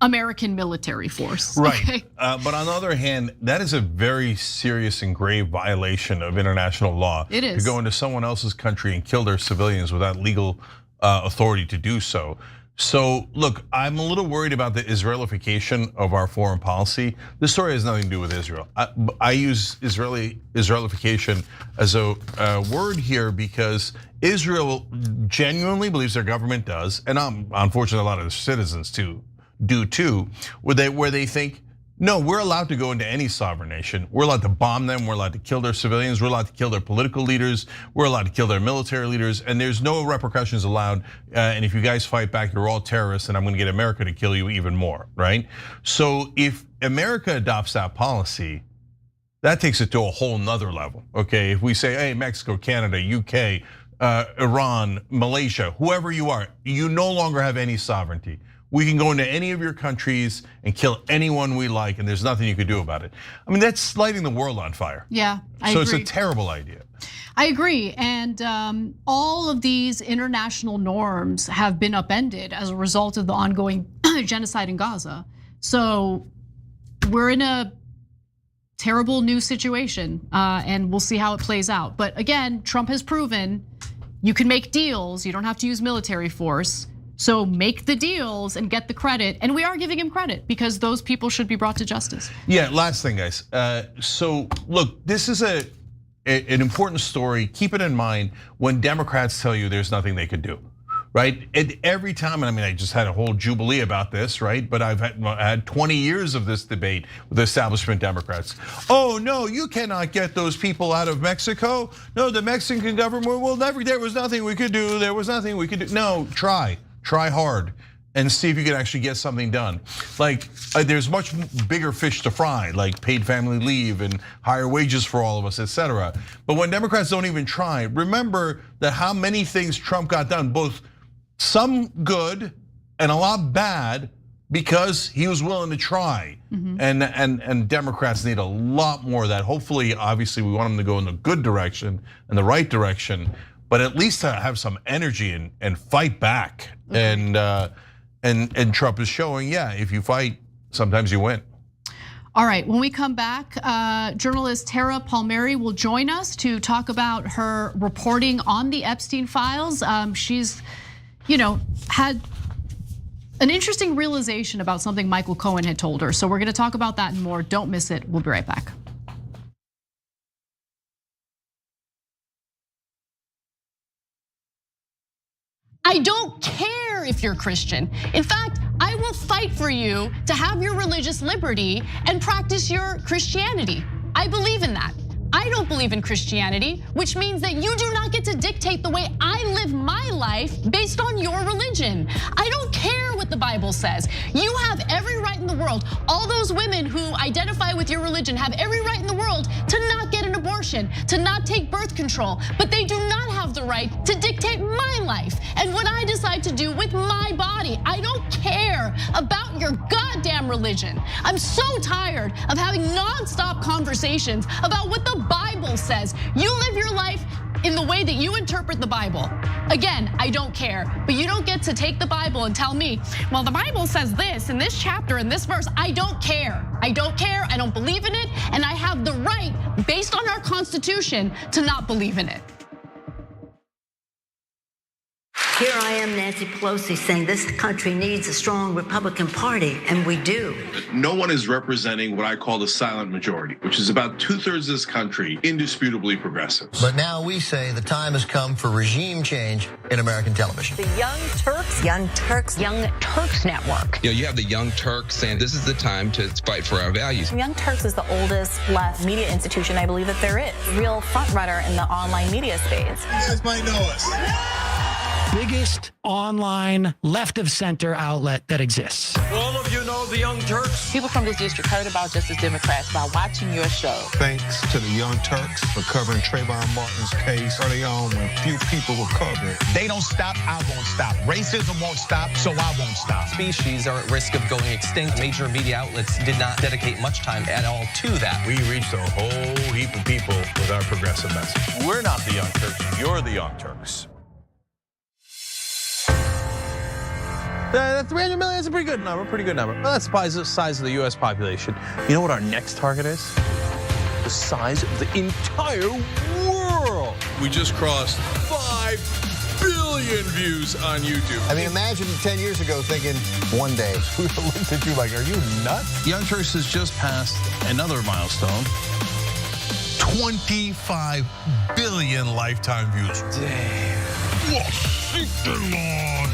American military force. Right, okay? But on the other hand, that is a very serious and grave violation of international law. It is. To go into someone else's country and kill their civilians without legal authority to do so. So look, I'm a little worried about the Israelification of our foreign policy. This story has nothing to do with Israel. I use Israelification as a word here because Israel genuinely believes their government does, and unfortunately a lot of the citizens do too, where they think, no, we're allowed to go into any sovereign nation. We're allowed to bomb them. We're allowed to kill their civilians. We're allowed to kill their political leaders. We're allowed to kill their military leaders. And there's no repercussions allowed. And if you guys fight back, you're all terrorists and I'm gonna get America to kill you even more, right? So if America adopts that policy, that takes it to a whole nother level, okay? If we say, hey, Mexico, Canada, UK, Iran, Malaysia, whoever you are, you no longer have any sovereignty. We can go into any of your countries and kill anyone we like, and there's nothing you could do about it. I mean, that's lighting the world on fire. Yeah, I agree. agree. So it's a terrible idea. I agree, and all of these international norms have been upended as a result of the ongoing genocide in Gaza. So we're in a terrible new situation, and we'll see how it plays out. But again, Trump has proven you can make deals, you don't have to use military force. So make the deals and get the credit. And we are giving him credit because those people should be brought to justice. Yeah, last thing, guys. So look, this is an important story. Keep it in mind when Democrats tell you there's nothing they could do, right? And every time, and I mean, I just had a whole jubilee about this, right? But I've had 20 years of this debate with establishment Democrats. Oh no, you cannot get those people out of Mexico. No, the Mexican government will never, there was nothing we could do. There was nothing we could do. No, try hard and see if you can actually get something done. Like there's much bigger fish to fry, like paid family leave and higher wages for all of us, etc. But when Democrats don't even try, remember that how many things Trump got done, both some good and a lot bad, because he was willing to try. And Democrats need a lot more of that. Hopefully, obviously, we want them to go in the good direction and the right direction, but at least to have some energy and fight back. And And Trump is showing, yeah, if you fight, sometimes you win. All right, when we come back, journalist Tara Palmieri will join us to talk about her reporting on the Epstein files. She's, had an interesting realization about something Michael Cohen had told her. So we're gonna talk about that and more. Don't miss it. We'll be right back. I don't care if you're Christian. In fact, I will fight for you to have your religious liberty and practice your Christianity. I believe in that. I don't believe in Christianity, which means that you do not get to dictate the way I live my life based on your religion. I don't care what the Bible says. You have every right in the world. All those women who identify with your religion have every right in the world to not get an abortion, to not take birth control, but they do not have the right to dictate my life and what I decide to do with my body. I don't care about your goddamn religion. I'm so tired of having nonstop conversations about what the Bible says. You live your life in the way that you interpret the Bible. Again, I don't care, but you don't get to take the Bible and tell me, well, the Bible says this in this chapter, in this verse. I don't care. I don't care, I don't believe in it, and I have the right, based on our Constitution, to not believe in it. Here I am, Nancy Pelosi, saying this country needs a strong Republican Party, and we do. No one is representing what I call the silent majority, which is about 2/3 of this country, indisputably progressive. But now we say the time has come for regime change in American television. The Young Turks Network. You have the Young Turks saying this is the time to fight for our values. Young Turks is the oldest left media institution I believe that there is. Real front runner in the online media space. You guys might know us. Biggest online left of center outlet that exists. All of you know the Young Turks? People from this district heard about Justice Democrats by watching your show. Thanks to the Young Turks for covering Trayvon Martin's case early on when few people were covering. They don't stop, I won't stop. Racism won't stop, so I won't stop. Species are at risk of going extinct. Major media outlets did not dedicate much time at all to that. We reached a whole heap of people with our progressive message. We're not the Young Turks, you're the Young Turks. That 300 million is a pretty good number, Well, that's the size of the US population. You know what our next target is? The size of the entire world. We just crossed 5 billion views on YouTube. I mean, imagine 10 years ago thinking one day, we would have looked at you like, are you nuts? Young Turks has just passed another milestone. 25 billion lifetime views. Damn.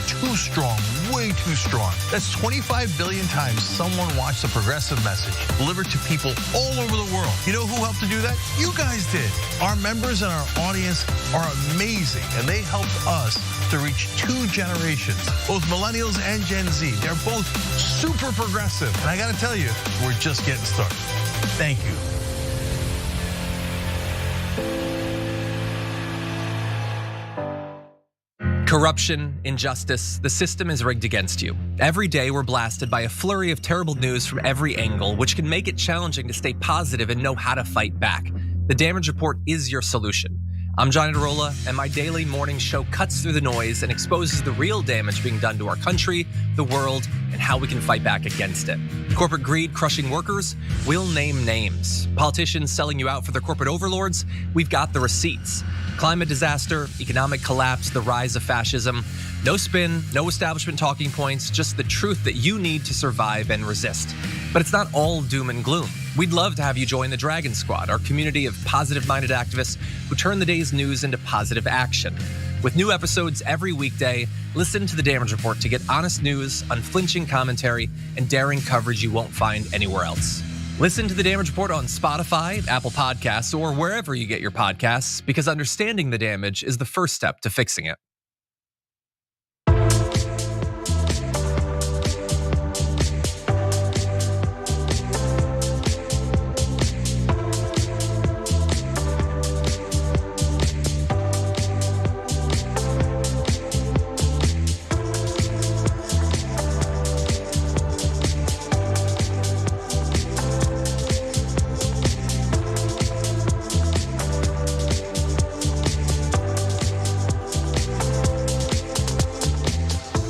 Too strong, way too strong. That's 25 billion times someone watched the progressive message delivered to people all over the world. You know who helped to do that? You guys did. Our members and our audience are amazing, and they helped us to reach 2 generations, both millennials and Gen Z. They're both super progressive. And I gotta tell you, we're just getting started. Thank you. Corruption, injustice, the system is rigged against you. Every day we're blasted by a flurry of terrible news from every angle, which can make it challenging to stay positive and know how to fight back. The Damage Report is your solution. I'm Johnny DeRola, and my daily morning show cuts through the noise and exposes the real damage being done to our country, the world, and how we can fight back against it. Corporate greed crushing workers? We'll name names. Politicians selling you out for their corporate overlords? We've got the receipts. Climate disaster, economic collapse, the rise of fascism. No spin, no establishment talking points, just the truth that you need to survive and resist. But it's not all doom and gloom. We'd love to have you join the Dragon Squad, our community of positive-minded activists who turn the day's news into positive action. With new episodes every weekday, listen to The Damage Report to get honest news, unflinching commentary, and daring coverage you won't find anywhere else. Listen to The Damage Report on Spotify, Apple Podcasts, or wherever you get your podcasts, because understanding the damage is the first step to fixing it.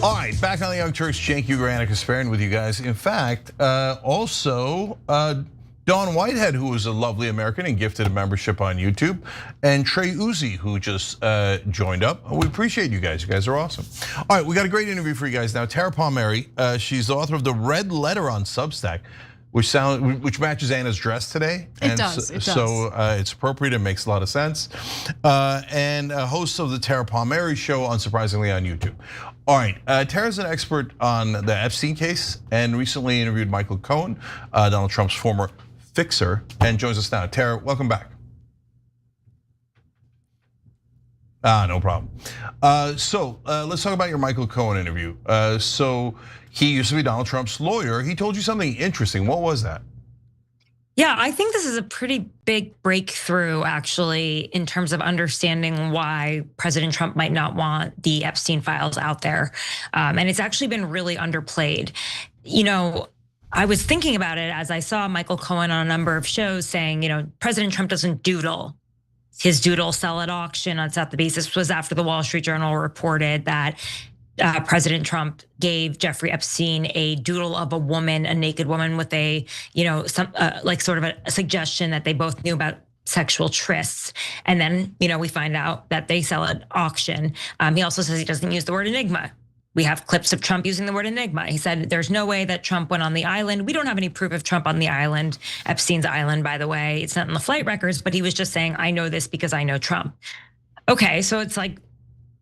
All right, back on the Young Turks, Cenk Uygur, Anna Kasparian with you guys. In fact, also Dawn Whitehead, who was a lovely American and gifted a membership on YouTube, and Trey Uzi, who just joined up. We appreciate you guys. You guys are awesome. All right, we got a great interview for you guys now. Tara Palmieri, she's the author of The Red Letter on Substack, which matches Anna's dress today. It does. So it's appropriate. It makes a lot of sense. And host of the Tara Palmieri Show, unsurprisingly, on YouTube. All right, Tara's an expert on the Epstein case and recently interviewed Michael Cohen, Donald Trump's former fixer, and joins us now. Tara, welcome back. No problem. So let's talk about your Michael Cohen interview. So he used to be Donald Trump's lawyer. He told you something interesting. What was that? Yeah, I think this is a pretty big breakthrough, actually, in terms of understanding why President Trump might not want the Epstein files out there. And it's actually been really underplayed. You know, I was thinking about it as I saw Michael Cohen on a number of shows saying, you know, President Trump doesn't doodle. His doodle sell at auction on Sotheby's. This was after the Wall Street Journal reported that President Trump gave Jeffrey Epstein a doodle of a woman, a naked woman with a, you know, some like sort of a suggestion that they both knew about sexual trysts. And then, you know, we find out that they sell at auction. He also says he doesn't use the word enigma. We have clips of Trump using the word enigma. He said there's no way that Trump went on the island. We don't have any proof of Trump on the island, Epstein's island, by the way. It's not in the flight records, but he was just saying, I know this because I know Trump. Okay, so it's like,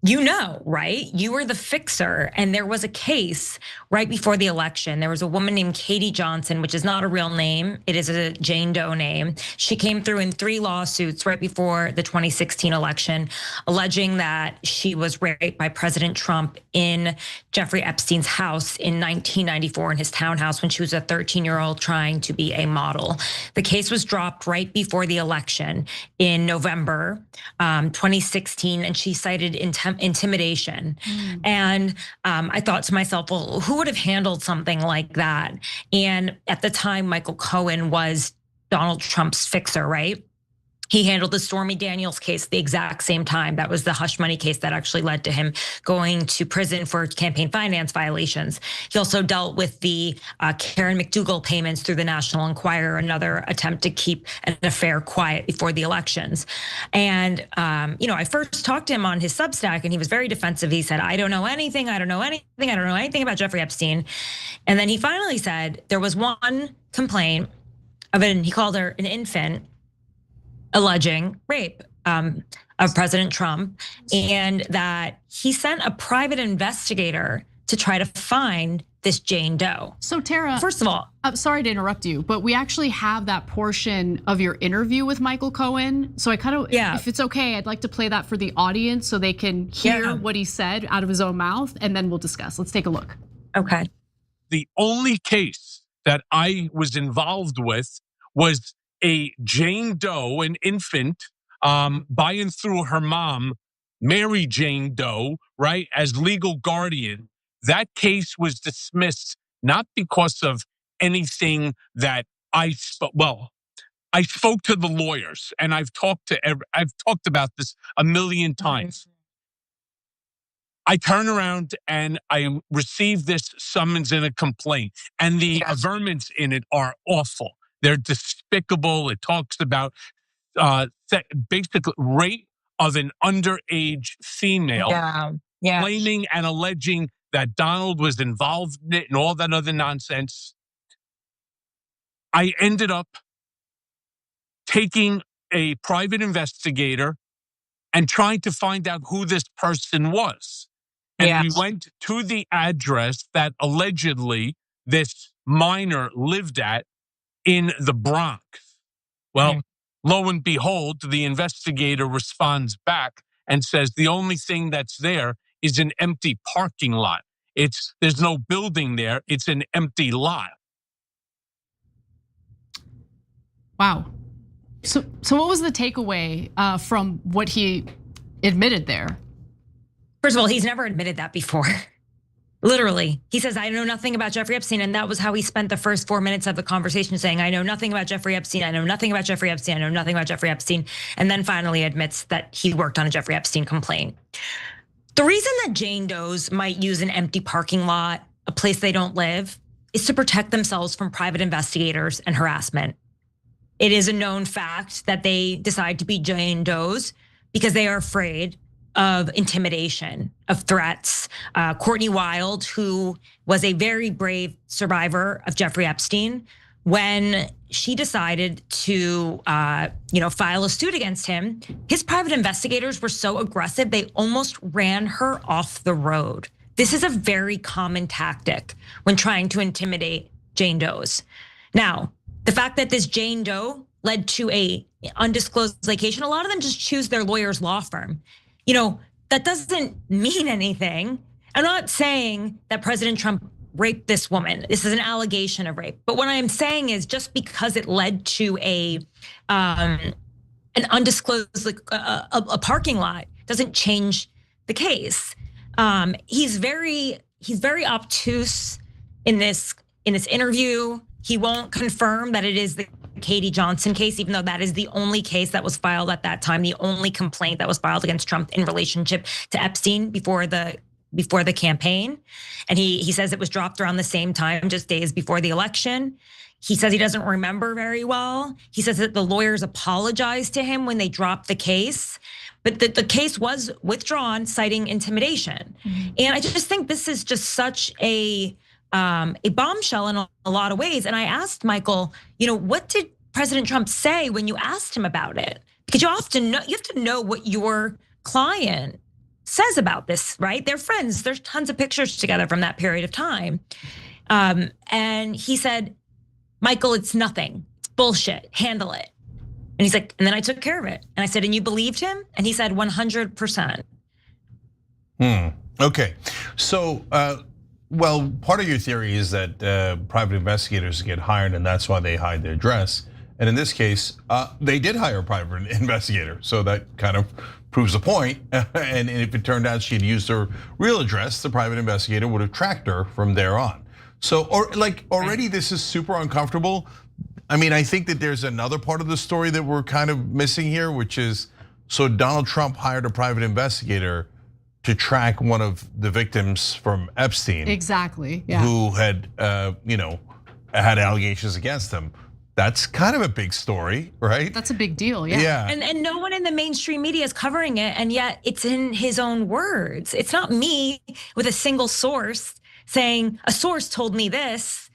you know, right? You were the fixer, and there was a case right before the election. There was a woman named Katie Johnson, which is not a real name. It is a Jane Doe name. She came through in 3 lawsuits right before the 2016 election, alleging that she was raped by President Trump in Jeffrey Epstein's house in 1994 in his townhouse when she was a 13-year-old trying to be a model. The case was dropped right before the election in November 2016, and she cited intimidation. And I thought to myself, well, who would have handled something like that? And at the time, Michael Cohen was Donald Trump's fixer, right? He handled the Stormy Daniels case at the exact same time. That was the hush money case that actually led to him going to prison for campaign finance violations. He also dealt with the Karen McDougal payments through the National Enquirer, another attempt to keep an affair quiet before the elections. And you know, I first talked to him on his Substack, and he was very defensive. He said, I don't know anything. I don't know anything. I don't know anything about Jeffrey Epstein. And then he finally said there was one complaint of he called her an infant, alleging rape of President Trump, and that he sent a private investigator to try to find this Jane Doe. So Tara, first of all, I'm sorry to interrupt you, but we actually have that portion of your interview with Michael Cohen. So I kind of, if it's okay, I'd like to play that for the audience so they can hear what he said out of his own mouth, and then we'll discuss. Let's take a look. Okay. The only case that I was involved with was a Jane Doe, an infant, by and through her mom, Mary Jane Doe, right, as legal guardian. That case was dismissed not because of anything that I spoke. Well, I spoke to the lawyers, and I've talked about this a million times. I turn around and I receive this summons and a complaint, and the averments in it are awful. They're despicable. It talks about basically rape of an underage female, claiming and alleging that Donald was involved in it and all that other nonsense. I ended up taking a private investigator and trying to find out who this person was. And we went to the address that allegedly this minor lived at in the Bronx. Well, lo and behold, the investigator responds back and says the only thing that's there is an empty parking lot. There's no building there. It's an empty lot. Wow. So what was the takeaway from what he admitted there? First of all, he's never admitted that before. Literally, he says, I know nothing about Jeffrey Epstein. And that was how he spent the first 4 minutes of the conversation, saying, I know nothing about Jeffrey Epstein. I know nothing about Jeffrey Epstein. I know nothing about Jeffrey Epstein. And then finally admits that he worked on a Jeffrey Epstein complaint. The reason that Jane Does might use an empty parking lot, a place they don't live, is to protect themselves from private investigators and harassment. It is a known fact that they decide to be Jane Does because they are afraid of intimidation, of threats. Courtney Wild, who was a very brave survivor of Jeffrey Epstein, when she decided to file a suit against him, his private investigators were so aggressive, they almost ran her off the road. This is a very common tactic when trying to intimidate Jane Does. Now, the fact that this Jane Doe led to a undisclosed location, a lot of them just choose their lawyer's law firm. That doesn't mean anything. I'm not saying that President Trump raped this woman. This is an allegation of rape. But what I am saying is just because it led to an undisclosed, a parking lot, doesn't change the case. He's very obtuse in this interview. He won't confirm that it is the Katie Johnson case, even though that is the only case that was filed at that time, the only complaint that was filed against Trump in relationship to Epstein before the campaign. And he says it was dropped around the same time, just days before the election. He says he doesn't remember very well. He says that the lawyers apologized to him when they dropped the case, but the case was withdrawn, citing intimidation. Mm-hmm. And I just think this is just such a bombshell in a lot of ways. And I asked Michael, what did President Trump say when you asked him about it? Because you have to know what your client says about this, right? They're friends. There's tons of pictures together from that period of time. And he said, Michael, it's nothing. It's bullshit. Handle it. And he's like, and then I took care of it. And I said, and you believed him? And he said 100%. Okay. So, well, part of your theory is that private investigators get hired and that's why they hide their address. And in this case, they did hire a private investigator. So that kind of proves the point. And if it turned out she had used her real address, the private investigator would have tracked her from there on. So, already this is super uncomfortable. I mean, I think that there's another part of the story that we're kind of missing here, which is, so Donald Trump hired a private investigator to track one of the victims from Epstein. Exactly, yeah. Who had, had allegations against him. That's kind of a big story, right? That's a big deal, yeah. Yeah. And no one in the mainstream media is covering it, and yet it's in his own words. It's not me with a single source saying, a source told me this,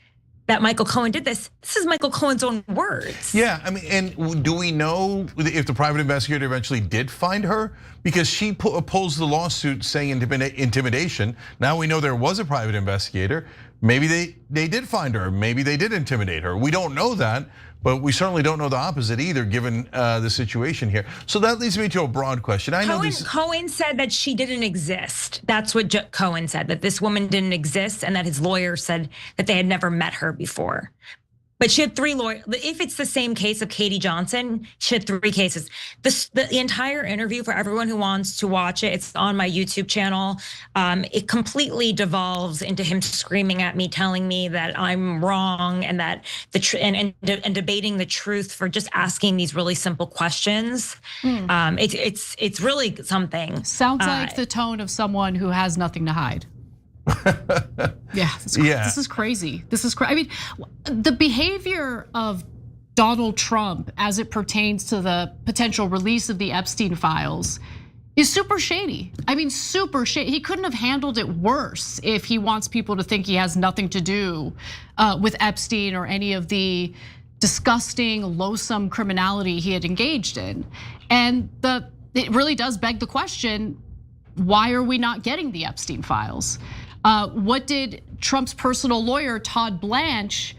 that Michael Cohen did this. This is Michael Cohen's own words. Yeah, I mean, and do we know if the private investigator eventually did find her? Because she opposed the lawsuit saying intimidation. Now we know there was a private investigator. Maybe they did find her. Maybe they did intimidate her. We don't know that, but we certainly don't know the opposite either, given the situation here. So that leads me to a broad question. Cohen said that she didn't exist. That's what Cohen said, that this woman didn't exist, and that his lawyer said that they had never met her before. But she had 3 lawyers. If it's the same case of Katie Johnson, she had 3 cases. The entire interview, for everyone who wants to watch it, it's on my YouTube channel. It completely devolves into him screaming at me, telling me that I'm wrong, and that and debating the truth for just asking these really simple questions. It's really something. Sounds like the tone of someone who has nothing to hide. This is crazy. I mean, the behavior of Donald Trump as it pertains to the potential release of the Epstein files is super shady. I mean, super shady. He couldn't have handled it worse if he wants people to think he has nothing to do with Epstein or any of the disgusting, loathsome criminality he had engaged in. And it really does beg the question, why are we not getting the Epstein files? What did Trump's personal lawyer, Todd Blanche,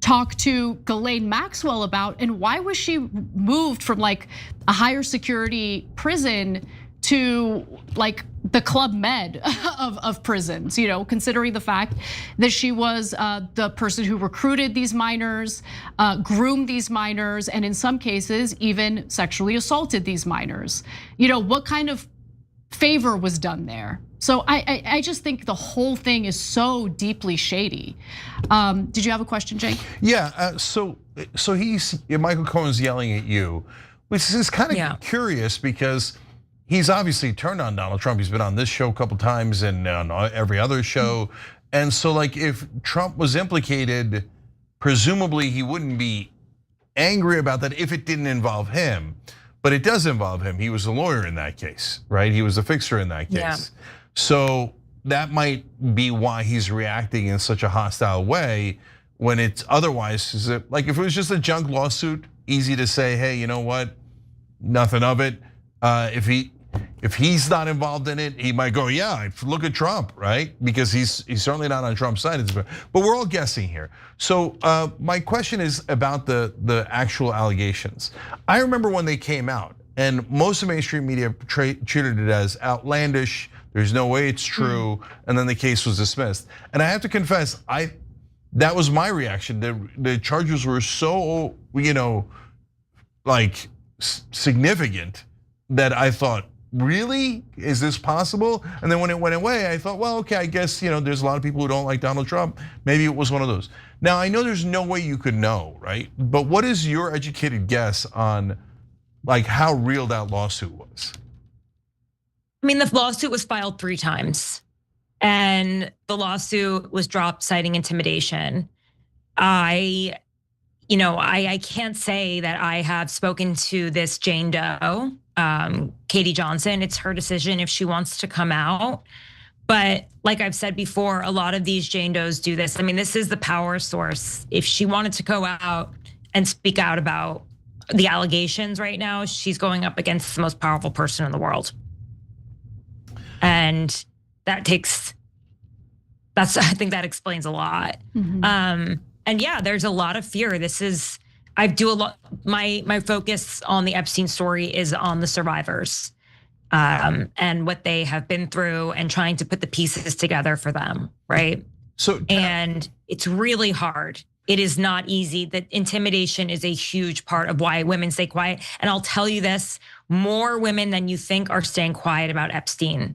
talk to Ghislaine Maxwell about? And why was she moved from like a higher security prison to like the Club Med of prisons, considering the fact that she was the person who recruited these minors, groomed these minors, and in some cases even sexually assaulted these minors. What kind of favor was done there? So I just think the whole thing is so deeply shady. Did you have a question, Jake? Yeah, so Michael Cohen's yelling at you, which is kind of curious because he's obviously turned on Donald Trump. He's been on this show a couple times and on every other show. And so like if Trump was implicated, presumably he wouldn't be angry about that if it didn't involve him. But it does involve him. He was a lawyer in that case, right? He was a fixer in that case. Yeah. So that might be why he's reacting in such a hostile way when it's otherwise, like if it was just a junk lawsuit, easy to say, hey, you know what, nothing of it. If he's not involved in it, he might go, yeah, look at Trump, right? Because he's certainly not on Trump's side. But we're all guessing here. So my question is about the actual allegations. I remember when they came out, and most of mainstream media treated it as outlandish. There's no way it's true, and then the case was dismissed. And I have to confess, that was my reaction. The charges were so, like significant that I thought, really? Is this possible? And then when it went away, I thought, well, okay, I guess there's a lot of people who don't like Donald Trump. Maybe it was one of those. Now I know there's no way you could know, right? But what is your educated guess on like how real that lawsuit was? I mean, the lawsuit was filed 3 times, and the lawsuit was dropped citing intimidation. I can't say that I have spoken to this Jane Doe, Katie Johnson. It's her decision if she wants to come out. But like I've said before, a lot of these Jane Does do this. I mean, this is the power source. If she wanted to go out and speak out about the allegations right now, she's going up against the most powerful person in the world. And I think that explains a lot. And yeah, there's a lot of fear. My focus on the Epstein story is on the survivors and what they have been through and trying to put the pieces together for them, right? And it's really hard. It is not easy. That intimidation is a huge part of why women stay quiet. And I'll tell you this, more women than you think are staying quiet about Epstein.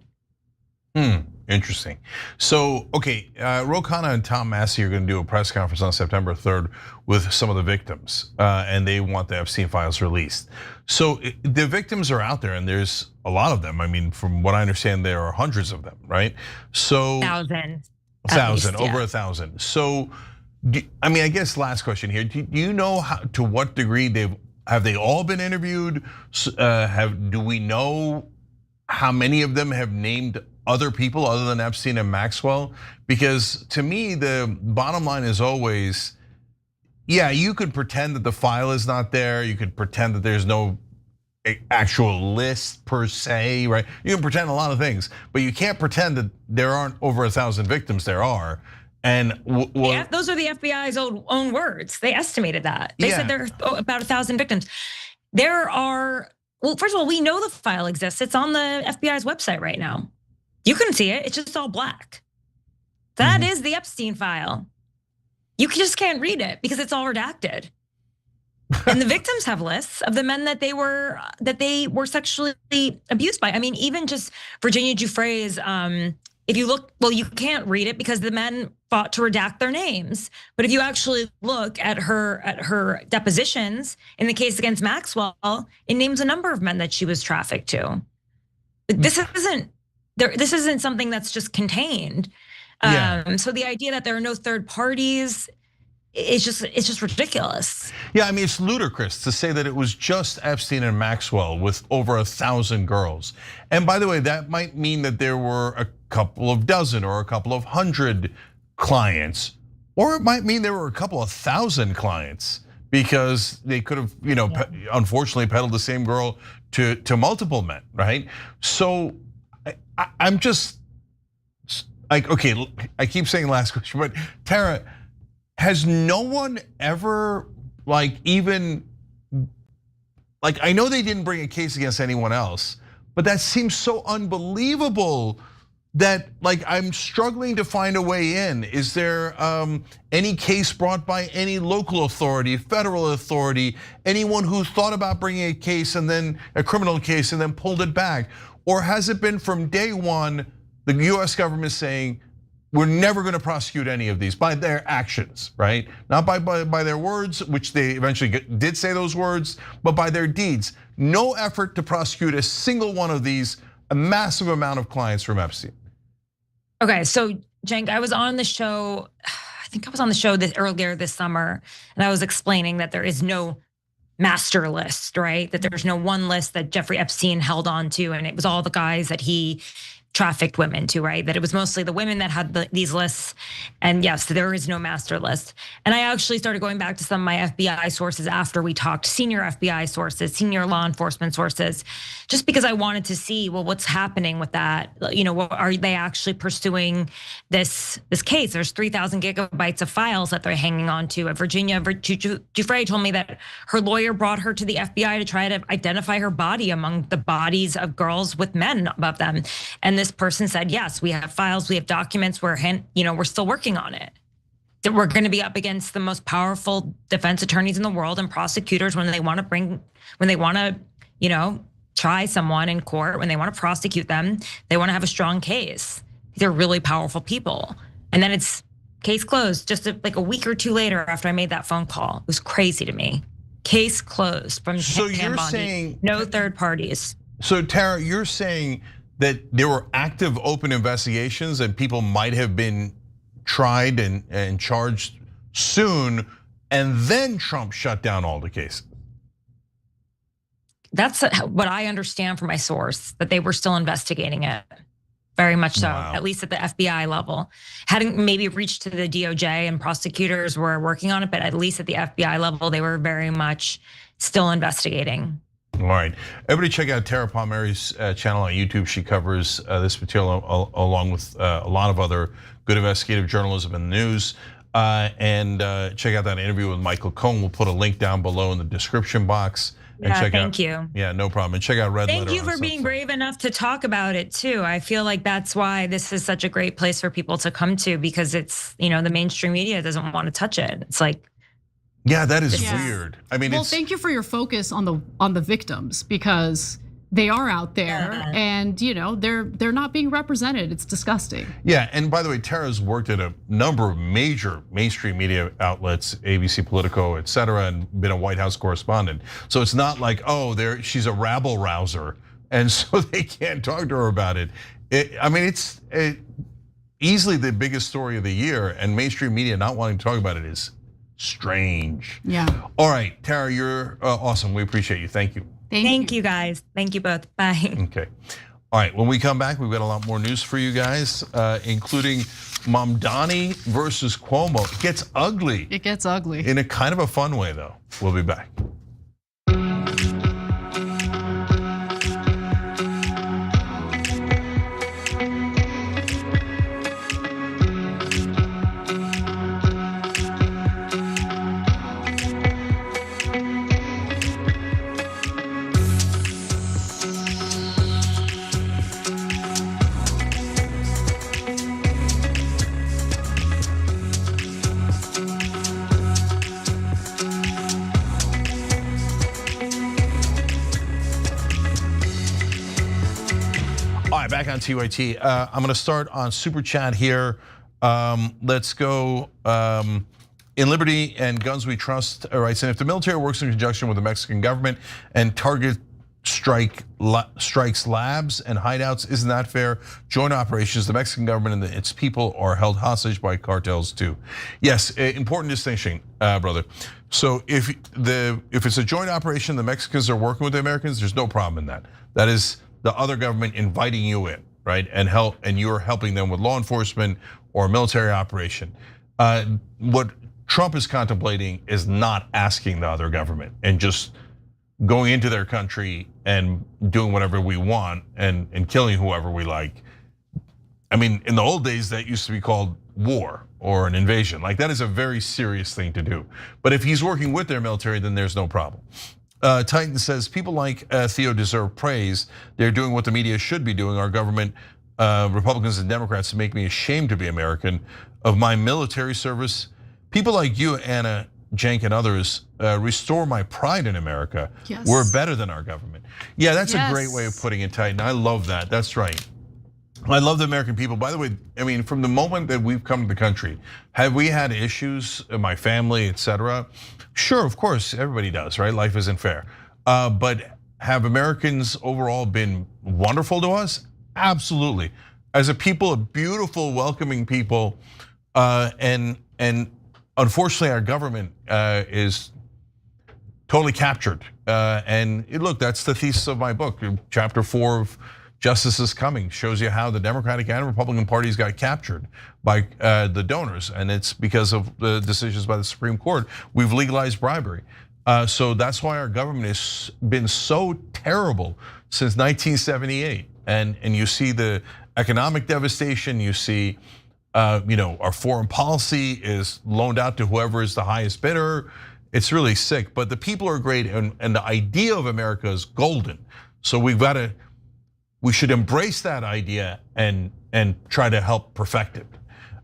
Interesting. So, okay, Ro Khanna and Tom Massey are going to do a press conference on September 3rd with some of the victims, and they want the Epstein files released. So the victims are out there, and there's a lot of them. I mean, from what I understand, there are hundreds of them, right? So 1,000, over 1,000. So, I mean, I guess last question here. Do you know to what degree have they all been interviewed? Do we know how many of them have named other people other than Epstein and Maxwell? Because to me, the bottom line is always, yeah, you could pretend that the file is not there. You could pretend that there's no actual list per se, right? You can pretend a lot of things, but you can't pretend that there aren't over 1,000 victims. There are. And those are the FBI's own words. They estimated that. They said there are about 1,000 victims. Well, first of all, we know the file exists. It's on the FBI's website right now. You can see it. It's just all black. That is the Epstein file. You just can't read it because it's all redacted. And the victims have lists of the men that they were sexually abused by. I mean, even just Virginia Giuffre's. If you look, well, you can't read it because the men fought to redact their names. But if you actually look at her depositions in the case against Maxwell, it names a number of men that she was trafficked to. This isn't something that's just contained. So the idea that there are no third parties, it's just ridiculous. Yeah, I mean, it's ludicrous to say that it was just Epstein and Maxwell with over 1,000 girls. And by the way, that might mean that there were a couple of dozen or a couple of hundred clients, or it might mean there were a couple of thousand clients because they could have, unfortunately peddled the same girl to multiple men, right? So I'm just like, okay, I keep saying last question, but Tara, has no one ever I know they didn't bring a case against anyone else, but that seems so unbelievable that I'm struggling to find a way in. Is there any case brought by any local authority, federal authority, anyone who thought about bringing a case and then a criminal case and then pulled it back? Or has it been from day one, the US government saying, we're never going to prosecute any of these by their actions, right? Not by their words, which they eventually did say those words, but by their deeds. No effort to prosecute a single one of these, a massive amount of clients from Epstein. Okay, so Cenk, I was on the show, I think I was on the show earlier this summer, and I was explaining that there is no master list, right? That there's no one list that Jeffrey Epstein held on to, and it was all the guys that he trafficked women to, right? That it was mostly the women that had these lists. And yes, there is no master list. And I actually started going back to some of my FBI sources after we talked, senior FBI sources, senior law enforcement sources, just because I wanted to see, well, what's happening with that? You know, are they actually pursuing this case? There's 3,000 gigabytes of files that they're hanging on to. Virginia Giuffre told me that her lawyer brought her to the FBI to try to identify her body among the bodies of girls with men above them. And this person said, yes, we have files, we have documents, we're still working on it. That we're going to be up against the most powerful defense attorneys in the world and prosecutors when they want to try someone in court, when they want to prosecute them, they want to have a strong case. They're really powerful people. And then it's case closed just like a week or two later after I made that phone call. It was crazy to me. Case closed from Pam Bondi. No third parties. So Tara, you're saying that there were active open investigations and people might have been tried and charged soon, and then Trump shut down all the cases. That's what I understand from my source, that they were still investigating it. Very much so, at least at the FBI level. Hadn't maybe reached to the DOJ and prosecutors were working on it, but at least at the FBI level, they were very much still investigating. All right, everybody check out Tara Palmieri's channel on YouTube. She covers this material along with a lot of other good investigative journalism and news. And check out that interview with Michael Cohen. We'll put a link down below in the description box. And thank you. Yeah, no problem. And check out Red Letter. Thank you for being brave enough to talk about it too. I feel like that's why this is such a great place for people to come to, because it's, the mainstream media doesn't want to touch it. It's like, yeah, that is weird. I mean, well, thank you for your focus on the victims, because they are out there and they're not being represented. It's disgusting. Yeah, and by the way, Tara's worked at a number of major mainstream media outlets, ABC, Politico, et cetera, and been a White House correspondent. So it's not like, she's a rabble rouser, and so they can't talk to her about it. It's easily the biggest story of the year, and mainstream media not wanting to talk about it is strange. Yeah. All right, Tara, you're awesome. We appreciate you. Thank you. Thank you guys. Thank you both. Bye. Okay. All right, when we come back, we've got a lot more news for you guys, including Mamdani versus Cuomo. It gets ugly. It gets ugly. In a kind of a fun way, though. We'll be back. Back on TYT. I'm going to start on Super Chat here. Let's go. In Liberty and Guns We Trust writes, and if the military works in conjunction with the Mexican government and target strikes labs and hideouts, isn't that fair? Joint operations, the Mexican government and its people are held hostage by cartels too. Yes, important distinction, brother. So if it's a joint operation, the Mexicans are working with the Americans, there's no problem in that. That is the other government inviting you in, right? And you're helping them with law enforcement or military operation. What Trump is contemplating is not asking the other government and just going into their country and doing whatever we want and killing whoever we like. I mean, in the old days, that used to be called war or an invasion. Like, that is a very serious thing to do. But if he's working with their military, then there's no problem. Titan says, people like Theo deserve praise. They're doing what the media should be doing. Our government, Republicans and Democrats, make me ashamed to be American. Of my military service, people like you, Anna, Cenk, and others restore my pride in America. Yes. We're better than our government. Yeah, that's a great way of putting it, Titan. I love that. That's right. I love the American people. By the way, I mean, from the moment that we've come to the country, have we had issues, my family, etc.? Sure, of course, everybody does, right? Life isn't fair. But have Americans overall been wonderful to us? Absolutely. As a people, a beautiful, welcoming people, and unfortunately, our government is totally captured. And look, that's the thesis of my book, chapter 4 of Justice is Coming, shows you how the Democratic and Republican parties got captured by the donors, and it's because of the decisions by the Supreme Court. We've legalized bribery. So that's why our government has been so terrible since 1978. And you see the economic devastation, you see our foreign policy is loaned out to whoever is the highest bidder. It's really sick, but the people are great, and the idea of America is golden. So we should embrace that idea and try to help perfect it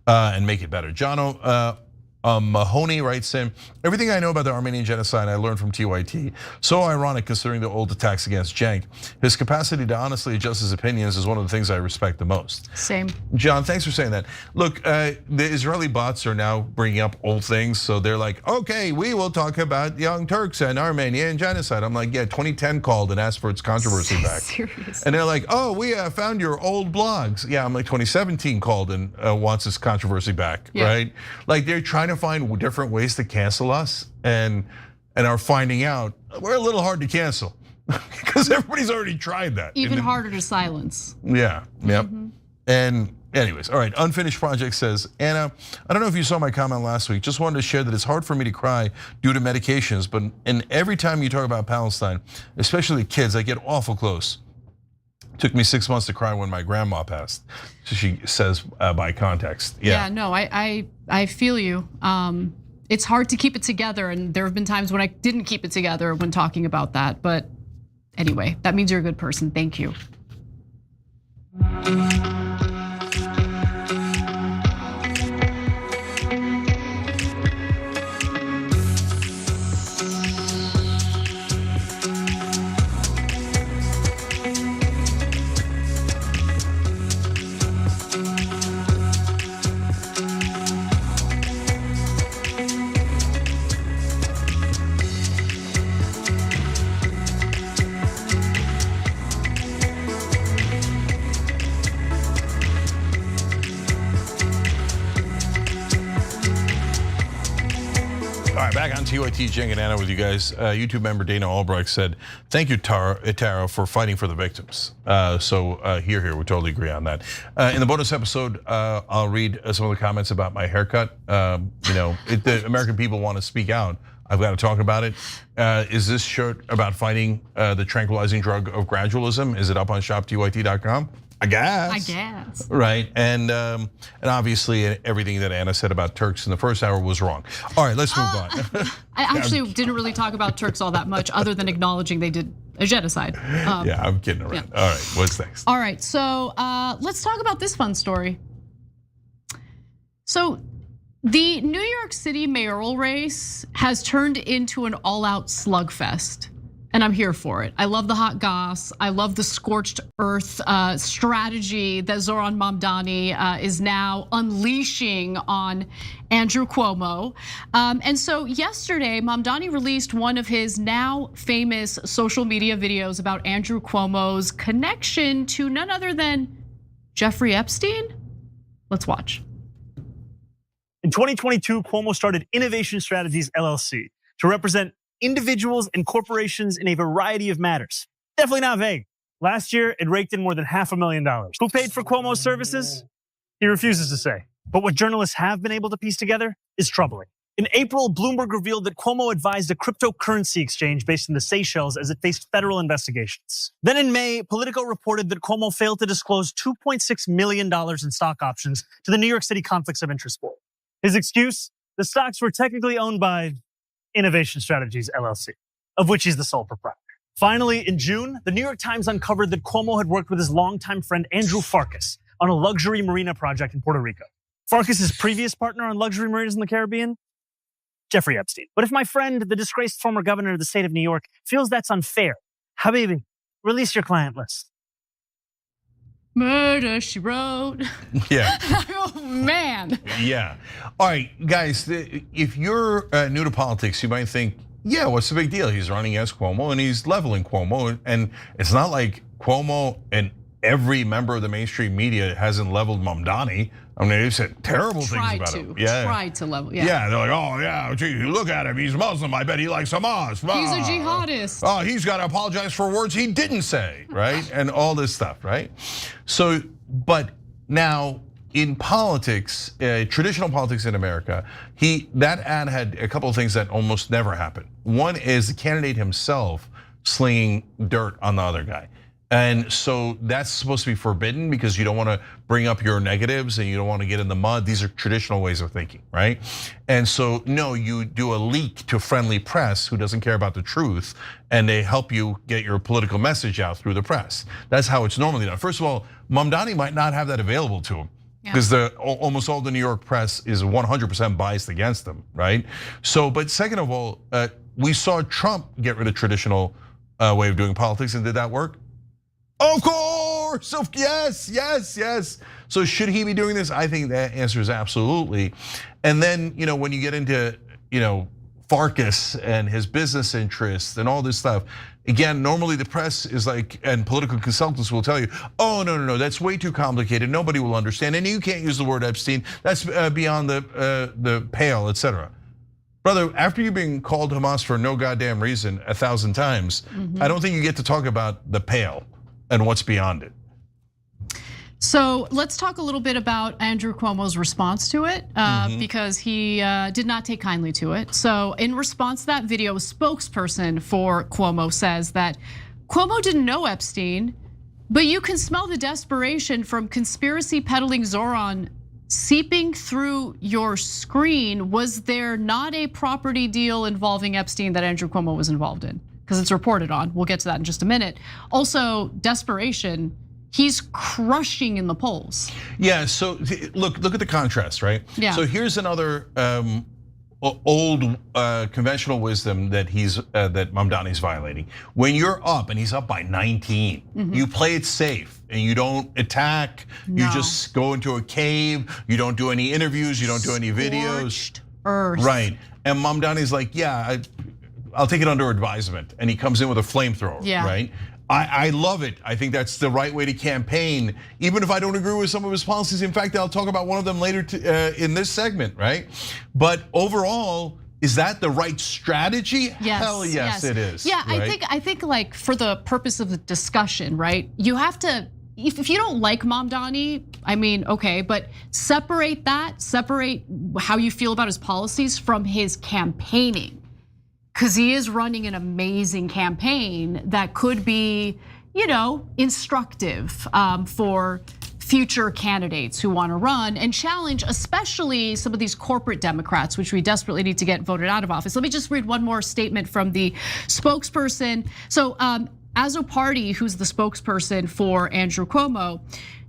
and make it better. John Mahoney writes in, everything I know about the Armenian genocide I learned from TYT. So ironic considering the old attacks against Cenk. His capacity to honestly adjust his opinions is one of the things I respect the most. Same. John, thanks for saying that. Look, the Israeli bots are now bringing up old things. So they're like, okay, we will talk about young Turks and Armenia and genocide. I'm like, yeah, 2010 called and asked for its controversy back. Seriously. And they're like, oh, we found your old blogs. Yeah, I'm like 2017 called and wants its controversy back, right? Like they're trying to find different ways to cancel us and are finding out we're a little hard to cancel because everybody's already tried that. Even harder to silence. Yeah, yep. And anyways, all right, Unfinished Project says, Anna, I don't know if you saw my comment last week, just wanted to share that it's hard for me to cry due to medications, but every time you talk about Palestine, especially kids, I get awful close. Took me 6 months to cry when my grandma passed. So she says by context. Yeah, no, I feel you. It's hard to keep it together, and there have been times when I didn't keep it together when talking about that. But anyway, that means you're a good person. Thank you. TYT, Cenk and Anna with you guys. YouTube member Dana Albrecht said, thank you, Tara, for fighting for the victims. Here, we totally agree on that. In the bonus episode, I'll read some of the comments about my haircut. If the American people want to speak out, I've got to talk about it. Is this shirt about fighting the tranquilizing drug of gradualism? Is it up on shoptyt.com? I guess. Right, and obviously everything that Anna said about Turks in the first hour was wrong. All right, let's move on. I actually didn't really talk about Turks all that much, other than acknowledging they did a genocide. Yeah, I'm kidding around. Yeah. All right, what's next? All right, so let's talk about this fun story. So the New York City mayoral race has turned into an all-out slugfest. And I'm here for it. I love the hot goss. I love the scorched earth strategy that Zohran Mamdani is now unleashing on Andrew Cuomo. And so yesterday, Mamdani released one of his now famous social media videos about Andrew Cuomo's connection to none other than Jeffrey Epstein. Let's watch. In 2022, Cuomo started Innovation Strategies LLC to represent individuals and corporations in a variety of matters. Definitely not vague. Last year, it raked in more than $500,000. Who paid for Cuomo's services? He refuses to say. But what journalists have been able to piece together is troubling. In April, Bloomberg revealed that Cuomo advised a cryptocurrency exchange based in the Seychelles as it faced federal investigations. Then in May, Politico reported that Cuomo failed to disclose $2.6 million in stock options to the New York City Conflicts of Interest Board. His excuse? The stocks were technically owned by Innovation Strategies LLC, of which he's the sole proprietor. Finally, in June, the New York Times uncovered that Cuomo had worked with his longtime friend Andrew Farkas on a luxury marina project in Puerto Rico. Farkas' previous partner on luxury marinas in the Caribbean? Jeffrey Epstein. But if my friend, the disgraced former governor of the state of New York, feels that's unfair, Habibi, release your client list. Murder, she wrote. Yeah. Oh, man. Yeah. All right, guys, if you're new to politics, you might think, yeah, what's the big deal? He's running as Cuomo and he's leveling Cuomo. And it's not like Cuomo and every member of the mainstream media hasn't leveled Mamdani. I mean, they've said terrible things about him. Yeah. Tried to level, yeah. Yeah, they're like, oh yeah, gee, look at him, he's Muslim, I bet he likes Hamas. He's a jihadist. Oh, he's got to apologize for words he didn't say, right? And all this stuff, right? So, but now in politics, traditional politics in America, that ad had a couple of things that almost never happen. One is the candidate himself slinging dirt on the other guy. And so that's supposed to be forbidden because you don't want to bring up your negatives and you don't want to get in the mud. These are traditional ways of thinking, right? And so no, you do a leak to friendly press who doesn't care about the truth, and they help you get your political message out through the press. That's how it's normally done. First of all, Mamdani might not have that available to him because almost all the New York press is 100% biased against them, right? So, but second of all, we saw Trump get rid of traditional way of doing politics, and did that work? Of course, yes. So should he be doing this? I think that answer is absolutely. And then, when you get into, Farkas and his business interests and all this stuff, again, normally the press is like, and political consultants will tell you, oh, no, that's way too complicated. Nobody will understand. And you can't use the word Epstein. That's beyond the pale, etc. Brother, after you've been called Hamas for no goddamn reason 1,000 times, I don't think you get to talk about the pale and what's beyond it. So let's talk a little bit about Andrew Cuomo's response to it, because he did not take kindly to it. So in response to that video, a spokesperson for Cuomo says that Cuomo didn't know Epstein, but you can smell the desperation from conspiracy peddling Zohran seeping through your screen. Was there not a property deal involving Epstein that Andrew Cuomo was involved in? Because it's reported on. We'll get to that in just a minute. Also, desperation. He's crushing in the polls. Yeah. So look at the contrast, right? Yeah. So here's another old conventional wisdom that that Mamdani's violating. When you're up and he's up by 19, you play it safe and you don't attack. No. You just go into a cave. You don't do any interviews. You don't do any videos. Earth. Right. And Mamdani's like, yeah, I'll take it under advisement. And he comes in with a flamethrower, right? I love it. I think that's the right way to campaign, even if I don't agree with some of his policies. In fact, I'll talk about one of them later in this segment, right? But overall, is that the right strategy? Yes, hell yes, it is. Yeah, right? I think like for the purpose of the discussion, right? You have to, if you don't like Mamdani, I mean, okay, but separate how you feel about his policies from his campaigning. Because he is running an amazing campaign that could be, instructive for future candidates who want to run and challenge, especially some of these corporate Democrats, which we desperately need to get voted out of office. Let me just read one more statement from the spokesperson. So Azo Party, who's the spokesperson for Andrew Cuomo,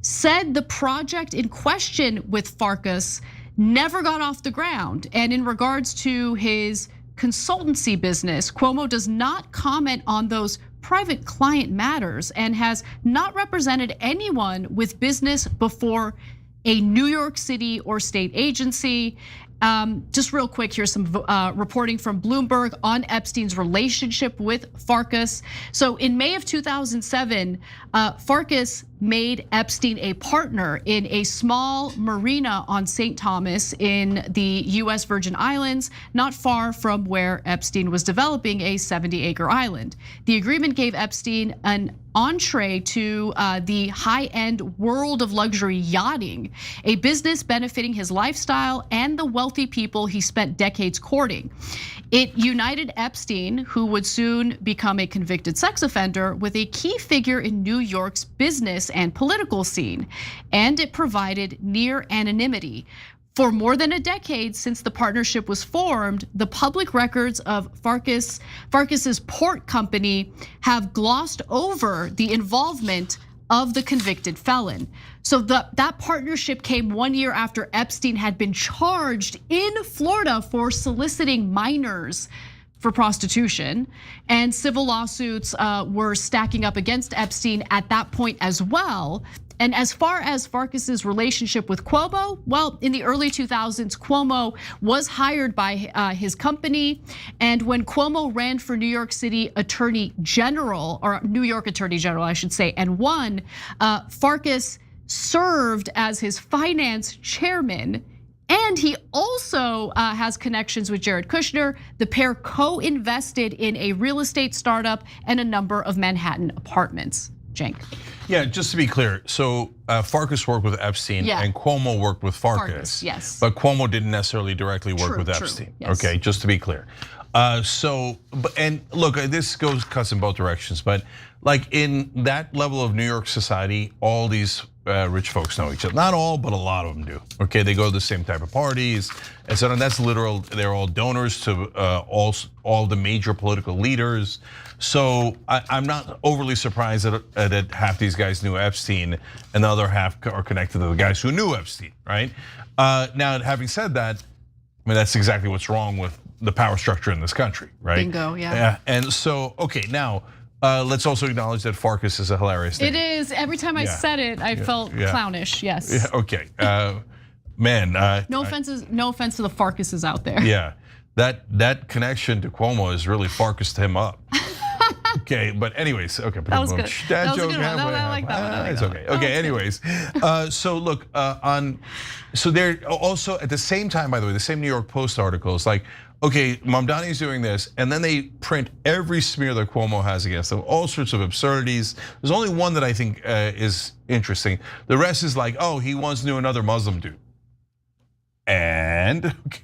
said the project in question with Farkas never got off the ground. And in regards to his consultancy business, Cuomo does not comment on those private client matters and has not represented anyone with business before a New York City or state agency. Just real quick, here's some reporting from Bloomberg on Epstein's relationship with Farkas. So in May of 2007, Farkas made Epstein a partner in a small marina on St. Thomas in the US Virgin Islands, not far from where Epstein was developing a 70-acre island. The agreement gave Epstein an entree to the high-end world of luxury yachting, a business benefiting his lifestyle and the wealthy people he spent decades courting. It united Epstein, who would soon become a convicted sex offender, with a key figure in New York's business and political scene, and it provided near anonymity. For more than a decade since the partnership was formed, the public records of Farkas's port company have glossed over the involvement of the convicted felon. So that partnership came 1 year after Epstein had been charged in Florida for soliciting minors for prostitution, and civil lawsuits were stacking up against Epstein at that point as well. And as far as Farkas's relationship with Cuomo, well, in the early 2000s, Cuomo was hired by his company. And when Cuomo ran for New York City Attorney General, or New York Attorney General, I should say, and won, Farkas served as his finance chairman. And he also has connections with Jared Kushner. The pair co-invested in a real estate startup and a number of Manhattan apartments. Cenk. Yeah, just to be clear, so Farkas worked with Epstein and Cuomo worked with Farkas. Yes. But Cuomo didn't necessarily directly work with Epstein. Yes. Okay, just to be clear. And look, this cuts in both directions, but like in that level of New York society, all these rich folks know each other. Not all, but a lot of them do. Okay, they go to the same type of parties, etc. And that's literal. They're all donors to all the major political leaders. So I'm not overly surprised that half these guys knew Epstein and the other half are connected to the guys who knew Epstein, right? Now, having said that, I mean, that's exactly what's wrong with the power structure in this country, right? Bingo, yeah. And so, okay, now let's also acknowledge that Farkas is a hilarious name. It is. Every time I said it, I felt clownish. Yes. Yeah. Okay. Man. No offense to the Farkases out there. Yeah. That connection to Cuomo is really Farkased him up. Okay, but anyways, okay. That was good. That was a good one. I like that one. It's okay. Okay, anyways, so look, so they're also at the same time, by the way, the same New York Post article is like, okay, Mamdani's doing this, and then they print every smear that Cuomo has against them, all sorts of absurdities. There's only one that I think is interesting. The rest is like, oh, he once knew another Muslim dude. And okay.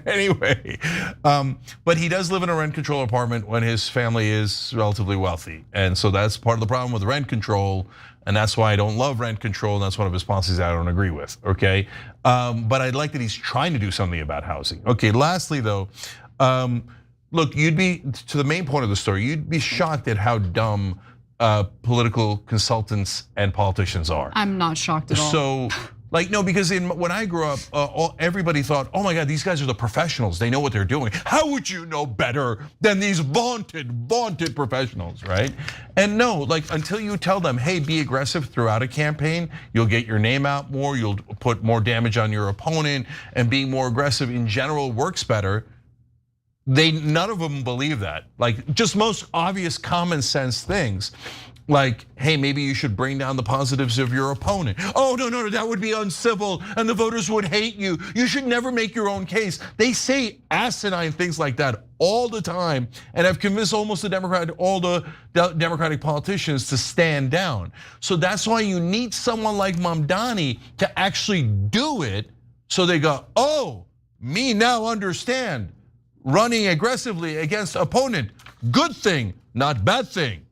Anyway, but he does live in a rent control apartment when his family is relatively wealthy. And so that's part of the problem with rent control. And that's why I don't love rent control. And that's one of his policies I don't agree with, okay? But I like that he's trying to do something about housing. Okay, lastly though, look, you'd be, to the main point of the story, you'd be shocked at how dumb political consultants and politicians are. I'm not shocked at all. So, like, no, because when I grew up, everybody thought, oh my God, these guys are the professionals. They know what they're doing. How would you know better than these vaunted professionals, right? And no, like until you tell them, hey, be aggressive throughout a campaign, you'll get your name out more, you'll put more damage on your opponent, and being more aggressive in general works better. None of them believe that. Like just most obvious common sense things. Like, hey, maybe you should bring down the positives of your opponent. Oh, no, that would be uncivil and the voters would hate you. You should never make your own case. They say asinine things like that all the time and have convinced almost all the Democratic politicians to stand down. So that's why you need someone like Mamdani to actually do it so they go, oh, me now understand. Running aggressively against opponent, good thing, not bad thing.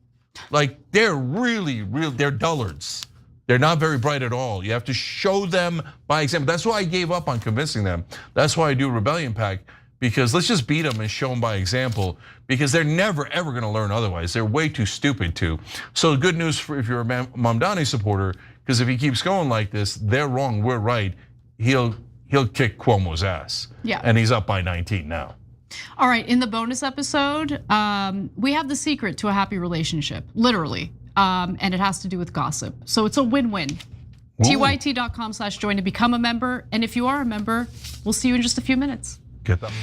Like they're they're dullards. They're not very bright at all. You have to show them by example. That's why I gave up on convincing them. That's why I do Rebellion PAC, because let's just beat them and show them by example, because they're never ever gonna learn otherwise. They're way too stupid to. So good news for if you're a Mamdani supporter, because if he keeps going like this, they're wrong, we're right. He'll kick Cuomo's ass. Yeah. And he's up by 19 now. All right, in the bonus episode, we have the secret to a happy relationship, literally, and it has to do with gossip. So it's a win-win. TYT.com/join to become a member, and if you are a member, we'll see you in just a few minutes. Get them.